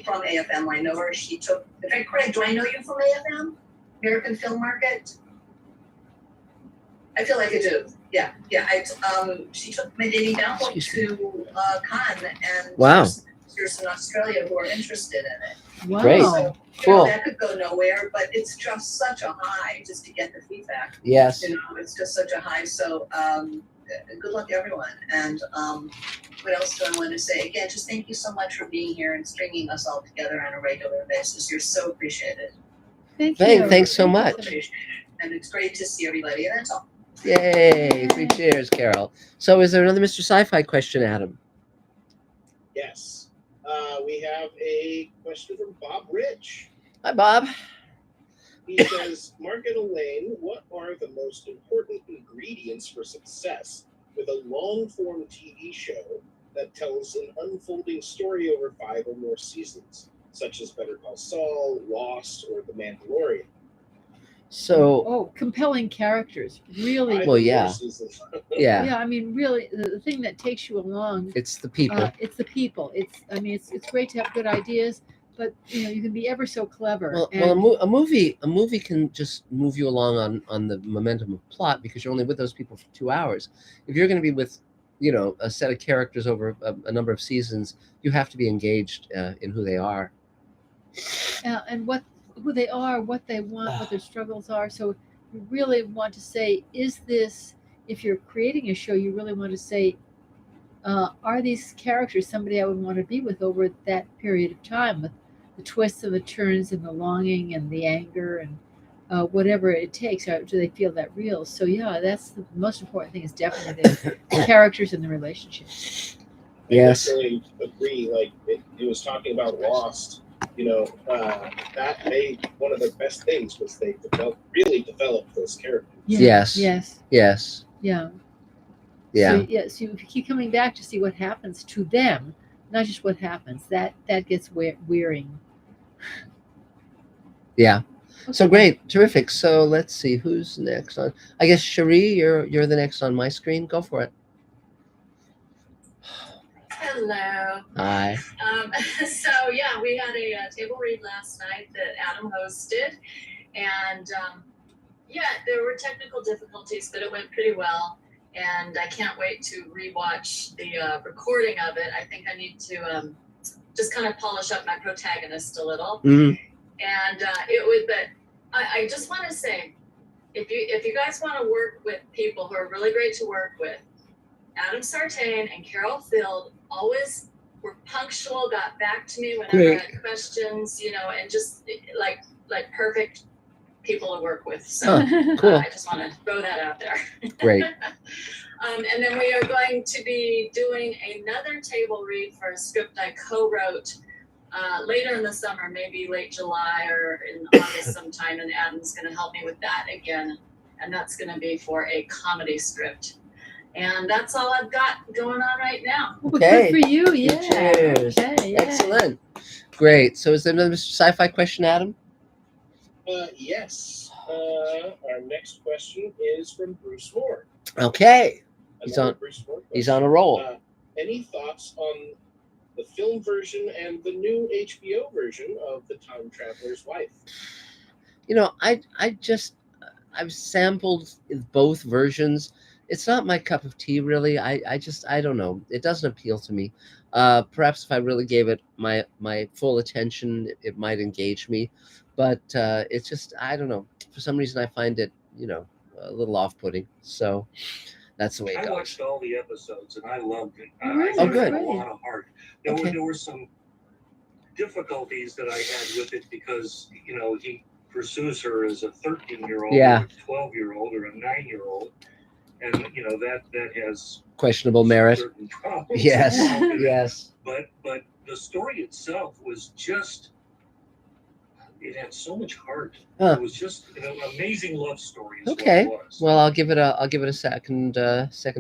From AFM. I know her. She took. Craig, do I know you from AFM? American Film Market. I feel like I do. Yeah. She took my dating vow book to Cannes, and Wow. There's in Australia who are interested in it. Wow. Great. So, Cool. that could go nowhere, but it's just such a high just to get the feedback. Yes. It's just such a high. So good luck, everyone. And what else do I want to say? Again, just thank you so much for being here and stringing us all together on a regular basis. You're so appreciated. Thank you. Thanks so much. Appreciated. And it's great to see everybody. And that's all. Yay. 3 cheers, Carol. So is there another Mr. Sci-Fi question, Adam? Yes. We have a question from Bob Rich. Hi, Bob. He says, Mark and Elaine, what are the most important ingredients for success with a long-form TV show that tells an unfolding story over 5 or more seasons, such as Better Call Saul, Lost, or The Mandalorian? So, compelling characters. Really. 5 Well, or yeah. more seasons. Yeah, I mean, really, the thing that takes you along. It's the people. It's the people. It's great to have good ideas, but you can be ever so clever. Well, a movie can just move you along on the momentum of plot because you're only with those people for 2 hours. If you're going to be with, a set of characters over a number of seasons, you have to be engaged in who they are. And who they are, what they want, what their struggles are. So you really want to say, is this, if you're creating a show, you really want to say, are these characters somebody I would want to be with over that period of time, with the twists and the turns and the longing and the anger and whatever it takes? Do they feel that real? So yeah, that's the most important thing, is definitely the characters and the relationships. Yes. I definitely agree. Like it was talking about Lost. That made one of the best things was they really developed those characters. Yes. Yeah. Yeah. So you keep coming back to see what happens to them, not just what happens. That gets wearing. Yeah. So great, terrific. So let's see who's next on. I guess Cherie, you're the next on my screen. Go for it. Hello. Hi. So yeah, we had a table read last night that Adam hosted, and there were technical difficulties, but it went pretty well. And I can't wait to rewatch the recording of it. I think I need to just kind of polish up my protagonist a little. Mm-hmm. And but I just want to say, if you guys want to work with people who are really great to work with, Adam Sartain and Carol Field always were punctual, got back to me whenever Great. I had questions, and just like perfect people to work with. So Cool. I just want to throw that out there. Great. And then we are going to be doing another table read for a script I co-wrote later in the summer, maybe late July or in August sometime, and Adam's going to help me with that again. And that's going to be for a comedy script. And that's all I've got going on right now. Well, Okay. good for you. Yeah. Cheers. Okay, yeah. Excellent. Great. So is there another Mr. Sci-Fi question, Adam? Yes. Our next question is from Bruce Moore. Okay. He's Another on. Bruce Moore He's question. on a roll. Any thoughts on the film version and the new HBO version of The Time Traveler's Wife? I've sampled both versions. It's not my cup of tea, really. I don't know. It doesn't appeal to me. Perhaps if I really gave it my full attention, it might engage me. But it's just, I don't know. For some reason, I find it, a little off-putting. So that's the way it I goes. watched all the episodes and I loved it. Really? I Oh, good. had a lot of heart. Okay. There were some difficulties that I had with it because, he pursues her as a 13-year-old, Yeah. or a 12-year-old, or a 9-year-old. And, that has Questionable merit. certain problems. Yes. involved in it. Yes. But the story itself was just, it had so much heart. Huh. It was just an amazing love story. Is Okay. What it was. Well, I'll give it a second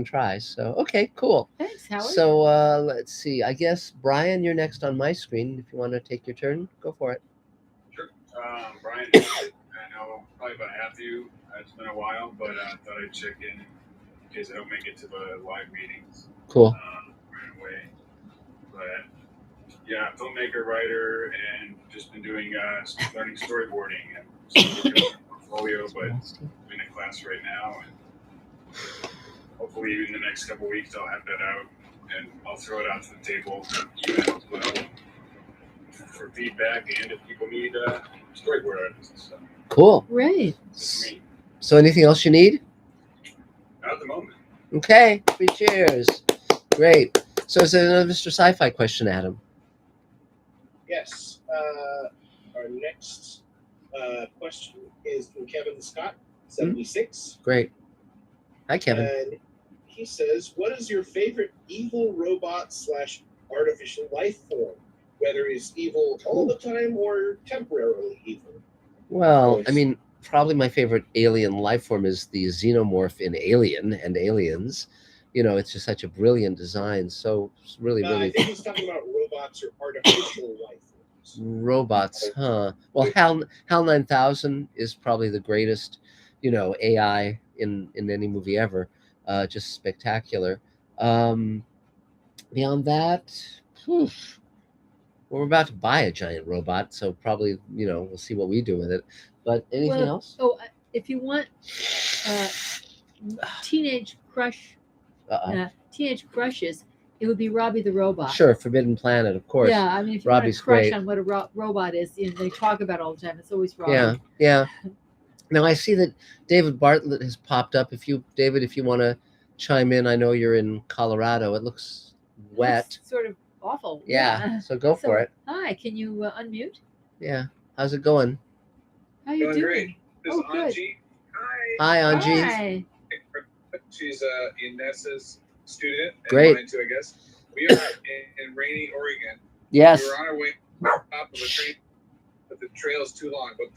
try. So okay, cool. Thanks, Howard. So let's see. I guess Brian, you're next on my screen. If you want to take your turn, go for it. Sure. Brian, I know probably about half of you. It's been a while, but I thought I'd check in case I don't make it to the live meetings Cool. right away. But yeah, filmmaker, writer, and just been doing learning storyboarding and some portfolio, but I'm in a class right now, and hopefully in the next couple weeks I'll have that out, and I'll throw it out to the table, email as well, for feedback, and if people need storyboard artists. So, Cool. Great. for me, So anything else you need? not at the moment. Okay. 3 cheers. Great. So is there another Mr. Sci-Fi question, Adam? Yes. Our next question is from Kevin Scott, 76. Great. Hi, Kevin. And he says, what is your favorite evil robot / artificial life form? Whether it's evil all the time or temporarily evil. Well, I mean, probably my favorite alien life form is the xenomorph in Alien and Aliens. It's just such a brilliant design. So it's really, I really think he's talking about robots or artificial life forms. robots, huh? Well, HAL 9000 is probably the greatest, AI in any movie ever. Just spectacular. Beyond that, well, we're about to buy a giant robot, so probably we'll see what we do with it. But anything else? Oh, if you want teenage crushes, it would be Robbie the robot. Sure, Forbidden Planet, of course. Yeah, I mean, if you Robbie's want to crush great. on what a robot is, they talk about all the time. It's always Robbie. Yeah, yeah. Now I see that David Bartlett has popped up. If you want to chime in, I know you're in Colorado. It looks wet. It's sort of awful. Yeah, so go for it. Hi, can you unmute? Yeah, how's it going? How you doing? Great. This is good. Anji. Hi, Anji. Hi. She's Inessa's student. And Great. mine too, I guess. We are in rainy Oregon. Yes. We were on our way up top of a train, but the trail is too long. But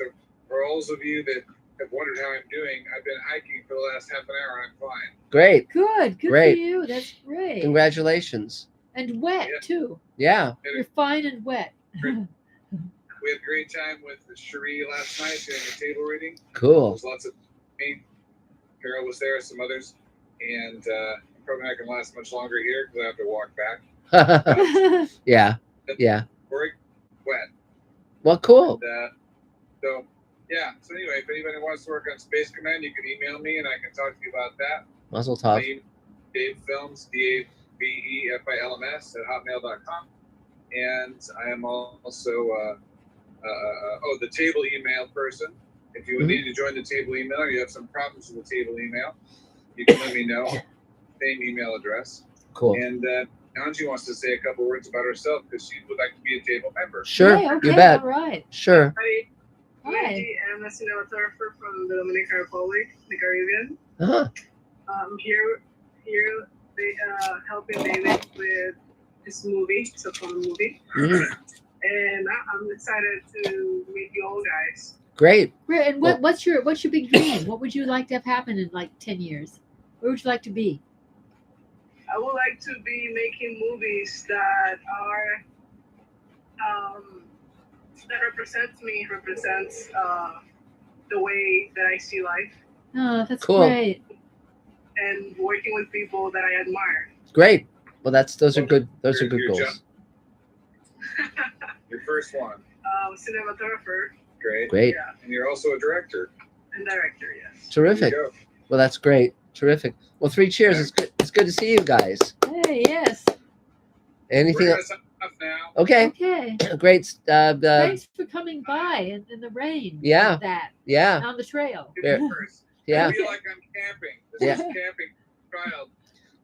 for all of you that have wondered how I'm doing, I've been hiking for the last half an hour and I'm fine. Great. Good Great. for you. That's great. Congratulations. And wet too. Yeah. You're fine and wet. We had a great time with Cherie last night doing a table reading. There Cool. was lots of me. Carol was there, some others. And I'm probably not going to last much longer here because I have to walk back. Yeah. Yeah. We're wet. Well, cool. And, so anyway, if anybody wants to work on Space Command, you can email me and I can talk to you about that. Mazel tov. Dave Films, DAVEFILMS @hotmail.com. And I am also the table email person. If you would need to join the table email or you have some problems with the table email, you can let me know. Same email address. Cool. And Angie wants to say a couple words about herself because she would like to be a table member. Sure, Hey, okay, you bet. all right. Sure. Hi, Hi. Wendy. I'm a cinematographer from the Dominican Republic, the Caribbean. Uh-huh. Here, helping David with his movie. It's a fun movie, Mhm. and I'm excited to meet you all guys. Great. Great. And Well- what's your big dream? What would you like to have happen in like 10 years? Where would you like to be? I would like to be making movies that are that represents the way that I see life, Oh, that's Cool. great. and working with people that I admire. Great. Well, those are good Your goals. job. Your first one. Cinematographer Great. Great. And you're also a director. and director, yes. Terrific. There you go. Well, that's great. Terrific. Well, 3 cheers. It's good to see you guys. Hey, yes. Anything We're else? gonna sign off now. Okay. Okay. Great. Thanks for coming by in the rain. Yeah. Like that Yeah. on the trail. There- First. Yeah. I feel like I'm camping. This Yeah. is camping child.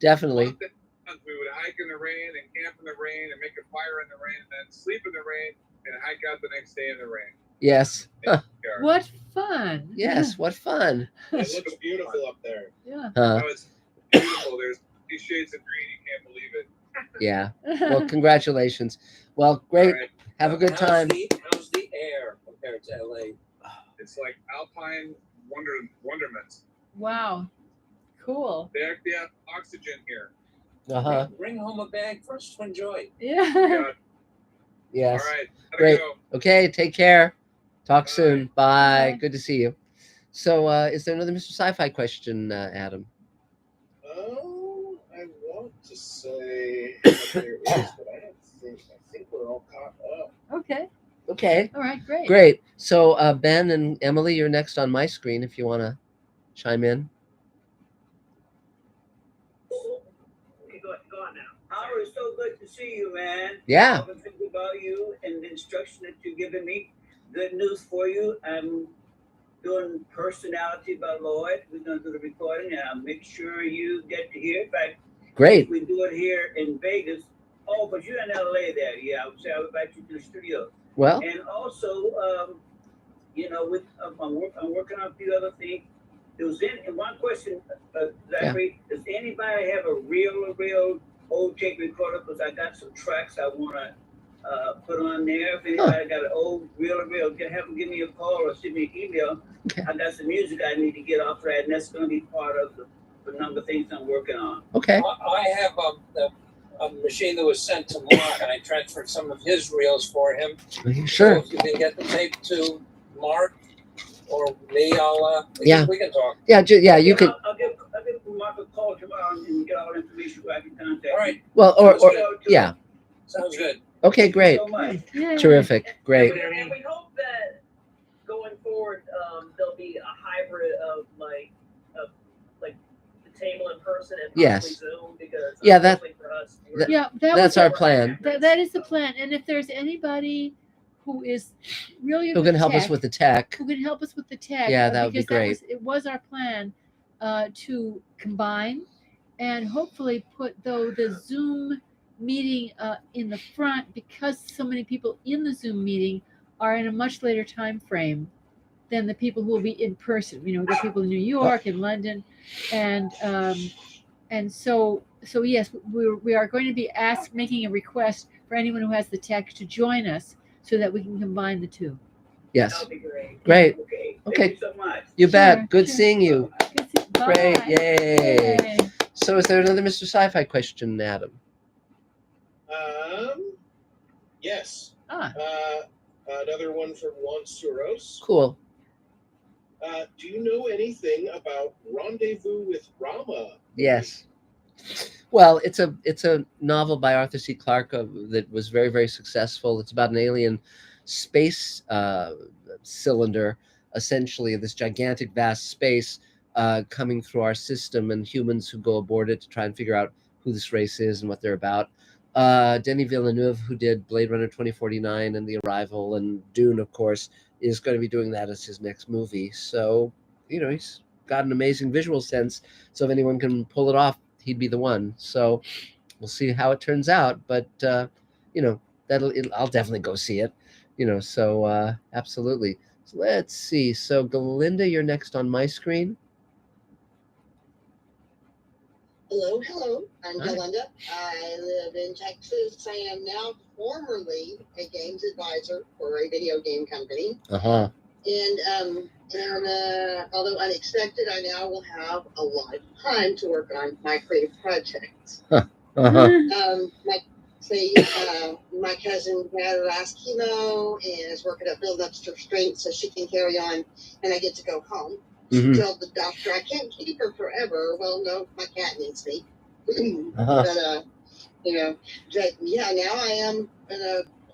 Definitely. We would hike in the rain and camp in the rain and make a fire in the rain and then sleep in the rain and hike out the next day in the rain. Yes. Huh. What fun. Yes. What fun. It looks beautiful up there. Yeah. Huh. Oh, it's beautiful. There's 2 shades of green. You can't believe it. Yeah. Well, congratulations. Well, great. All right. Have a good time. How's the air compared to LA? It's like alpine wonderment. Wow. Cool. They actually have oxygen here. Uh-huh. Bring home a bag for us to enjoy. Yeah. Yeah. Yes. All right. Gotta Great. go. Okay. Take care. Talk Bye. soon. Bye. Bye. Good to see you. So, is there another Mr. Sci-Fi question, Adam? I want to say that there is, but I think we're all caught up. Okay. Okay. All right. Great. Great. So, Ben and Emily, you're next on my screen if you want to chime in. Okay, go on now. Howard, it's so good to see you, man. Yeah. I've been thinking about you and the instruction that you've given me. Good news for you. I'm doing Personality by Lloyd. We're going to do the recording, and I'll make sure you get to hear it. In fact, Great. if we do it here in Vegas. Oh, but you're in LA there. Yeah, I would say I would invite you to the studio. Well, And also, with I'm working on a few other things. There was one question, Zachary. Does anybody have a real old tape recorder? Because I got some tracks I want to put on there. If anybody got an old real, have them give me a call or send me an email. Okay. I got some music I need to get off that, and that's going to be part of the number of things I'm working on. okay. I have a machine that was sent to Mark, and I transferred some of his reels for him. Sure. So if you can get the tape to Mark or me, we can talk. Yeah. You could. I'll give Mark a call tomorrow and get all the information so I can contact All right. Well, or yeah. Sounds good. Okay. Great. So much. Yeah. Terrific. Great. And we hope that going forward, there'll be a hybrid of like the table in person and Yes. possibly Zoom because Yeah, that- for us, that- Yeah. That's our plan. That is the plan. And if there's anybody who is really Who can help us with the tech? who can help us with the tech. Yeah, that would be because great. It was our plan to combine and hopefully put the Zoom meeting in the front because so many people in the Zoom meeting are in a much later time frame than the people who will be in person. The people in New York and London, and so yes, we are going to be making a request for anyone who has the tech to join us so that we can combine the two. Yes. That'll be great. Great. Okay. Okay. Thank you so much. You bet. Sure, Good sure. seeing you. Great. Bye. Yay. Yay. So, is there another Mr. Sci-Fi question, Adam? Yes. Ah. Another one from Juan Suros. Cool. Do you know anything about Rendezvous with Rama? Yes. Well, it's a novel by Arthur C. Clarke that was very, very successful. It's about an alien space cylinder, essentially this gigantic, vast space coming through our system, and humans who go aboard it to try and figure out who this race is and what they're about. Denis Villeneuve, who did Blade Runner 2049 and The Arrival and Dune, of course, is going to be doing that as his next movie. So, he's got an amazing visual sense. So if anyone can pull it off, he'd be the one. So we'll see how it turns out. But you know, I'll definitely go see it. You know, so absolutely. So let's see. So Galinda, you're next on my screen. Hello. I'm Hi. Galinda. I live in Texas. I am now formerly a games advisor for a video game company. Uh-huh. And although unexpected, I now will have a lot of time to work on my creative projects. My cousin had her last chemo and is working up building up her strength so she can carry on, and I get to go home. Mhm. Told the doctor I can't keep her forever. Well, no, my cat needs me. Uh-huh. But now I am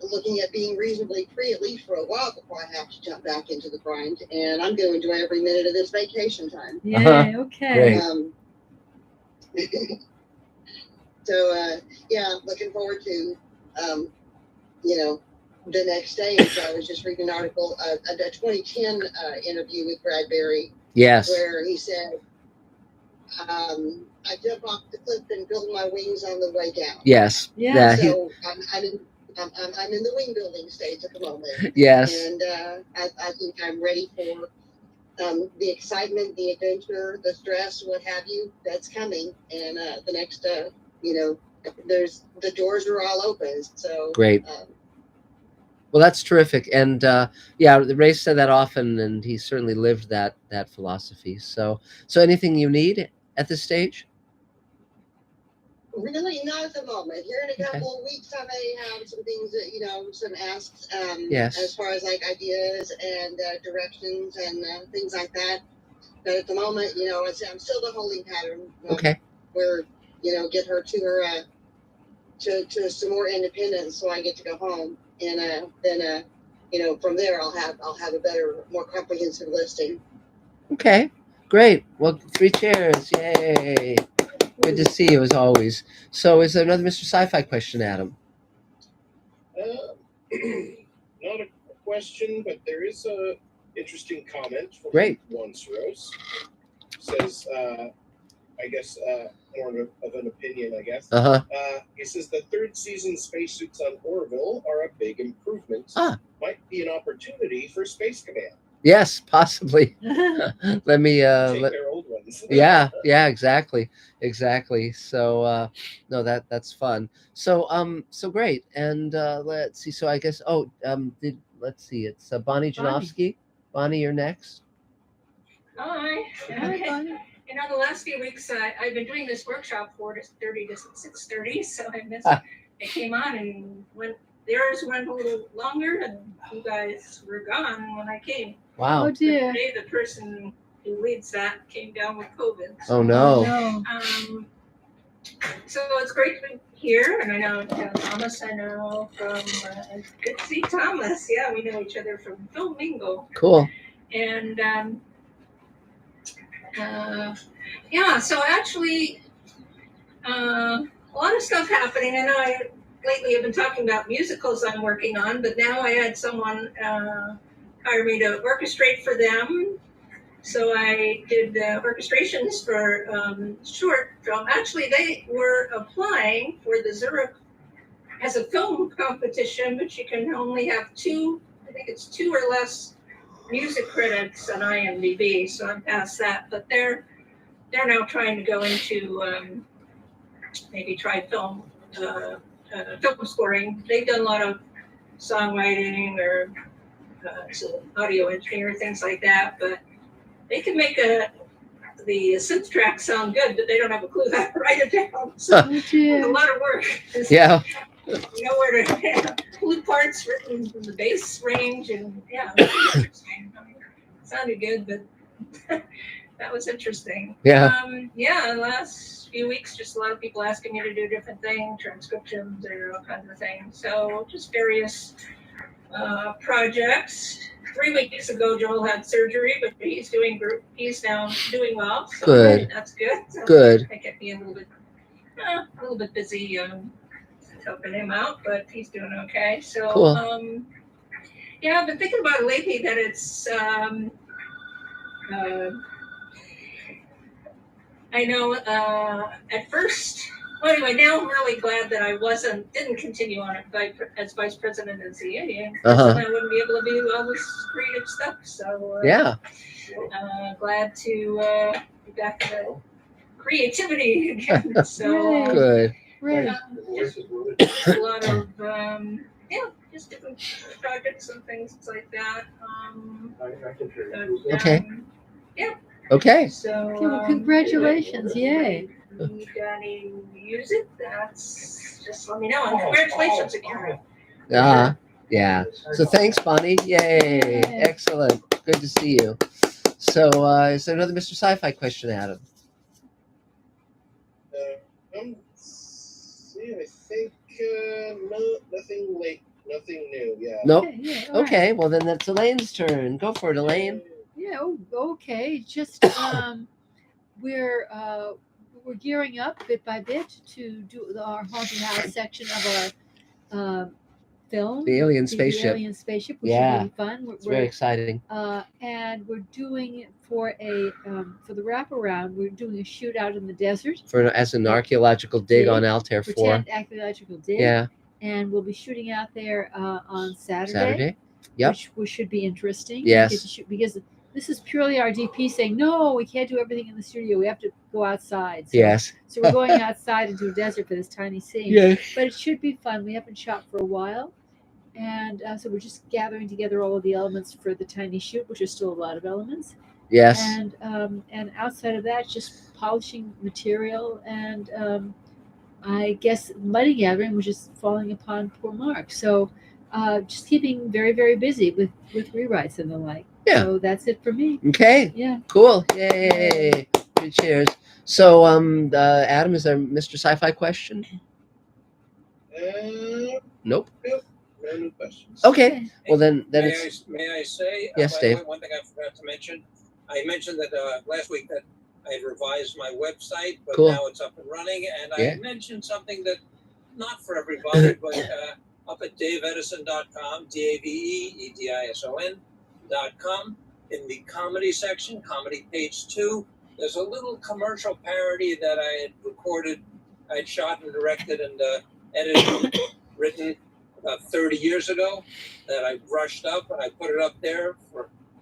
looking at being reasonably free at least for a while before I have to jump back into the grind, and I'm going to enjoy every minute of this vacation time. Yeah. Okay. Great. Looking forward to the next stage. I was just reading an article, a 2010 interview with Bradbury. Yes. Where he said, I jump off the cliff and build my wings on the way down. Yes. Yeah. So I'm in the wing building stage at the moment. Yes. And I think I'm ready for the excitement, the adventure, the stress, what have you, that's coming. And the next, there's the doors are all open. So Great. Well, that's terrific. And Ray said that often, and he certainly lived that philosophy. So anything you need at this stage? Really, not at the moment. Here in a couple of weeks, I may have some things that, some asks Yes. as far as like ideas and directions and things like that. But at the moment, I'm still the holding pattern. Okay. Where, get her to her to some more independence, so I get to go home, and then from there I'll have a better, more comprehensive listing. Okay. Great. Well, 3 chairs. Yay. Good to see you as always. So is there another Mr. Sci-Fi question, Adam? Not a question, but there is a interesting comment from Great. Onceros. Says, I guess more of an opinion, I guess. Uh-huh. He says the 3rd season spacesuits on Orville are a big improvement. Might be an opportunity for Space Command. Yes, possibly. Let me Take their old ones. yeah, exactly. So no, that's fun. So great. And let's see. So I guess let's see. It's Bonnie Janowski. Bonnie, you're next. Hi. Okay. The last few weeks I've been doing this workshop 4:30 to 6:30, so I missed. It came on and theirs went a little longer, and you guys were gone when I came. Wow. Oh dear. Today, the person who leads that came down with COVID. Oh no. So it's great to be here, and I know Thomas. I know from good to see Thomas. Yeah, we know each other from Film Mingle. Cool. And so actually, a lot of stuff happening. I know lately I've been talking about musicals I'm working on, but now I had someone hire me to orchestrate for them. So I did orchestrations for short film. Actually, they were applying for the Zurich as a film competition, but you can only have 2 or less music credits on IMDb. So I'm past that. But they're now trying to go into maybe try film scoring. They've done a lot of songwriting or audio engineering, things like that, but they can make the synth track sound good, but they don't have a clue how to write it down. So it's a lot of work. Yeah. Know where to flute parts written from the bass range, and interesting. Sounded good, but that was interesting. Yeah. The last few weeks, just a lot of people asking me to do different things, transcriptions or all kinds of things. So just various projects. 3 weeks ago, Joel had surgery, but he's now doing well. So Good. That's good. So Good. I kept being a little bit busy helping him out, but he's doing okay. So Cool. I've been thinking about it lately that it's I know at first Well, anyway, now I'm really glad that I didn't continue on it as vice president of ZA, and then I wouldn't be able to do all this creative stuff. So yeah, glad to be back in the creativity again. So good. Right. Just a lot of just different projects and things like that. Okay. Yeah. Okay. So Okay, well, congratulations! Yay. You got any music? That's just let me know. And congratulations again. Yeah. So thanks, Bonnie. Yay. Excellent. Good to see you. So is there another Mr. Sci-Fi question, Adam? I think no, nothing new. Yeah. Nope. Okay, yeah, all right. Okay. Well, then that's Elaine's turn. Go for it, Elaine. Yeah. Oh, okay. Just we're gearing up bit by bit to do our haunted house section of our film, The alien the spaceship. alien spaceship, which Yeah. is really fun. It's very exciting. And we're doing it for the wraparound. We're doing a shootout in the desert. As an archaeological dig on Altair 4. Pretend archaeological dig. Yeah. And we'll be shooting out there on Saturday. Saturday. Yep. Which should be interesting. Yes. We get to shoot, because this is purely our DP saying, no, we can't do everything in the studio. We have to go outside. So, Yes. So we're going outside into a desert for this tiny scene. Yes. But it should be fun. We haven't shot for a while. And so we're just gathering together all of the elements for the tiny shoot, which is still a lot of elements. Yes. And outside of that, just polishing material and I guess money gathering, which is falling upon poor Mark. So just keeping very, very busy with rewrites and the like. Yeah. So that's it for me. Okay. Yeah. Cool. Yay. Good cheers. So Adam, is there Mr. Sci-Fi question? Nope. No new questions. Okay. Well then May it's I say? Yes, by the Dave. way, one thing I forgot to mention. I mentioned that last week that I had revised my website, but Cool. now it's up and running. And Yeah. I mentioned something that not for everybody, but up at daveedison.com, DAVEEDISON.com, in the comedy section, comedy page 2, there's a little commercial parody that I had recorded, I'd shot and directed and edited, written about 30 years ago that I brushed up and I put it up there.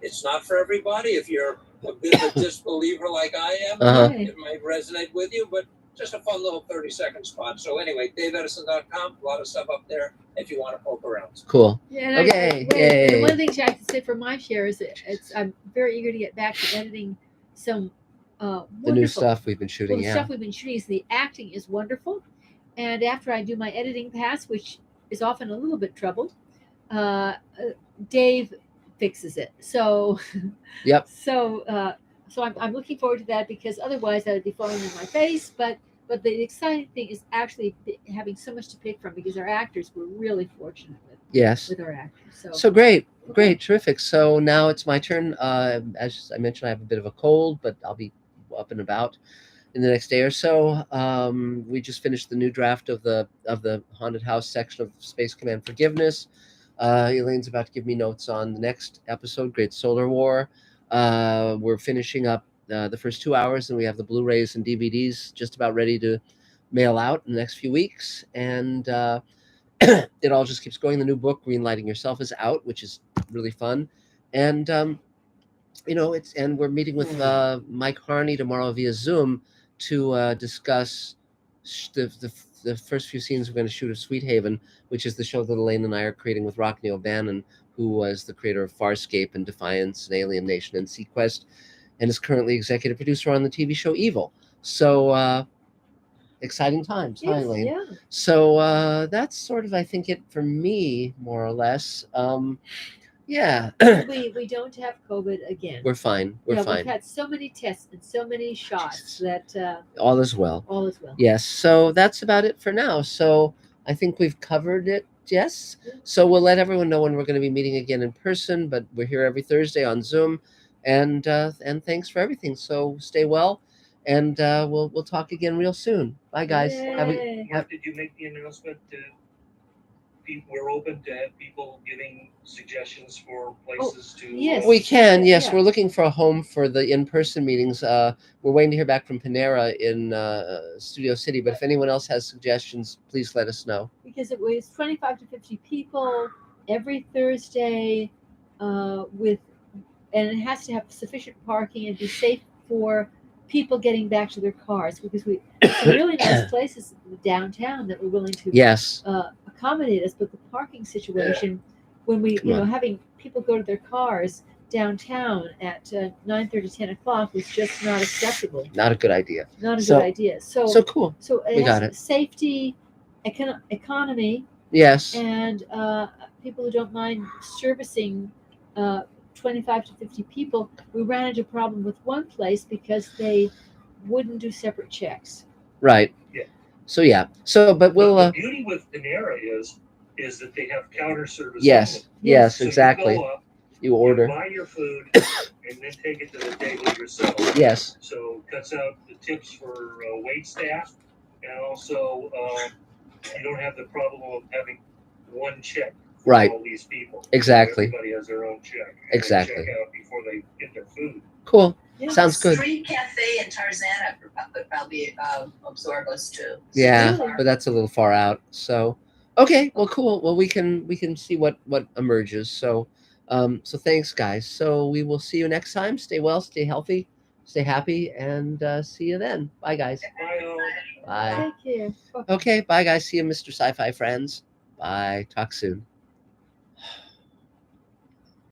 It's not for everybody. If you're a bit of a disbeliever like I am, it might resonate with you, but just a fun little 30-second spot. So anyway, daveedison.com, a lot of stuff up there if you want to poke around. Cool. Yeah, Okay. And Yay. one thing I have to say for my share is that I'm very eager to get back to editing some The new wonderful stuff we've been shooting. the Yeah. stuff we've been shooting is the acting is wonderful, and after I do my editing pass, which is often a little bit troubled, Dave fixes it. So, Yep. So I'm looking forward to that, because otherwise I would be falling in my face. But the exciting thing is actually having so much to pick from, because our actors were really fortunate Yes. with our actors. So great. Great. Terrific. So now it's my turn. As I mentioned, I have a bit of a cold, but I'll be up and about in the next day or so. We just finished the new draft of the haunted house section of Space Command Forgiveness. Elaine's about to give me notes on the next episode, Great Solar War. We're finishing up the first 2 hours, and we have the Blu-rays and DVDs just about ready to mail out in the next few weeks. And it all just keeps going. The new book, Greenlighting Yourself, is out, which is really fun. And and we're meeting with Mike Harney tomorrow via Zoom to discuss the first few scenes we're going to shoot of Sweet Haven, which is the show that Elaine and I are creating with Rockney O'Bannon, who was the creator of Farscape and Defiance and Alien Nation and Sequest, and is currently executive producer on the TV show Evil. So exciting times. Hi, Yes, Elaine. yeah. So that's sort of, I think, it for me, more or less. Yeah. we don't have COVID again. We're fine. We're fine. We've had so many tests and so many shots that All is well. all is well. Yes. So that's about it for now. So I think we've covered it. Yes. So we'll let everyone know when we're going to be meeting again in person, but we're here every Thursday on Zoom, and thanks for everything. So stay well, and we'll talk again real soon. Bye, guys. Have a, Mark, did you make the announcement to we're open to have people giving suggestions for places to. yes. We can, yes. Yeah. We're looking for a home for the in-person meetings. We're waiting to hear back from Panera in Studio City, but if anyone else has suggestions, please let us know. Because it was 25 to 50 people every Thursday, and it has to have sufficient parking and be safe for people getting back to their cars, because we some really nice places downtown that were willing to Yes. accommodate us, but the parking situation, when we Come on. having people go to their cars downtown at 9:30, 10 o'clock was just not acceptable. Not a good idea. Not a So- good idea. So cool. So We got it. Safety, economy, Yes. and people who don't mind servicing 25 to 50 people. We ran into a problem with one place because they wouldn't do separate checks. Right. Yeah. So yeah. So but we'll The beauty with Panera is that they have counter service. yes. only. Yes, So exactly. You go up, You order. buy your food, and then take it to the table yourself. Yes. So cuts out the tips for wait staff, and also you don't have the problem of having one check for Right. all these people. Exactly. Everybody has their own check. And Exactly. They check out before they get their food. Cool. Sounds good. Street Cafe and Tarzana could probably absorb us too. Yeah, So but that's a little far out. So okay, well cool. Well we can see what emerges. So so thanks guys. So we will see you next time. Stay well, stay healthy, stay happy, and see you then. Bye guys. Bye all. Bye. Take care. Okay, bye guys. See you, Mr. Sci-Fi friends. Bye. Talk soon.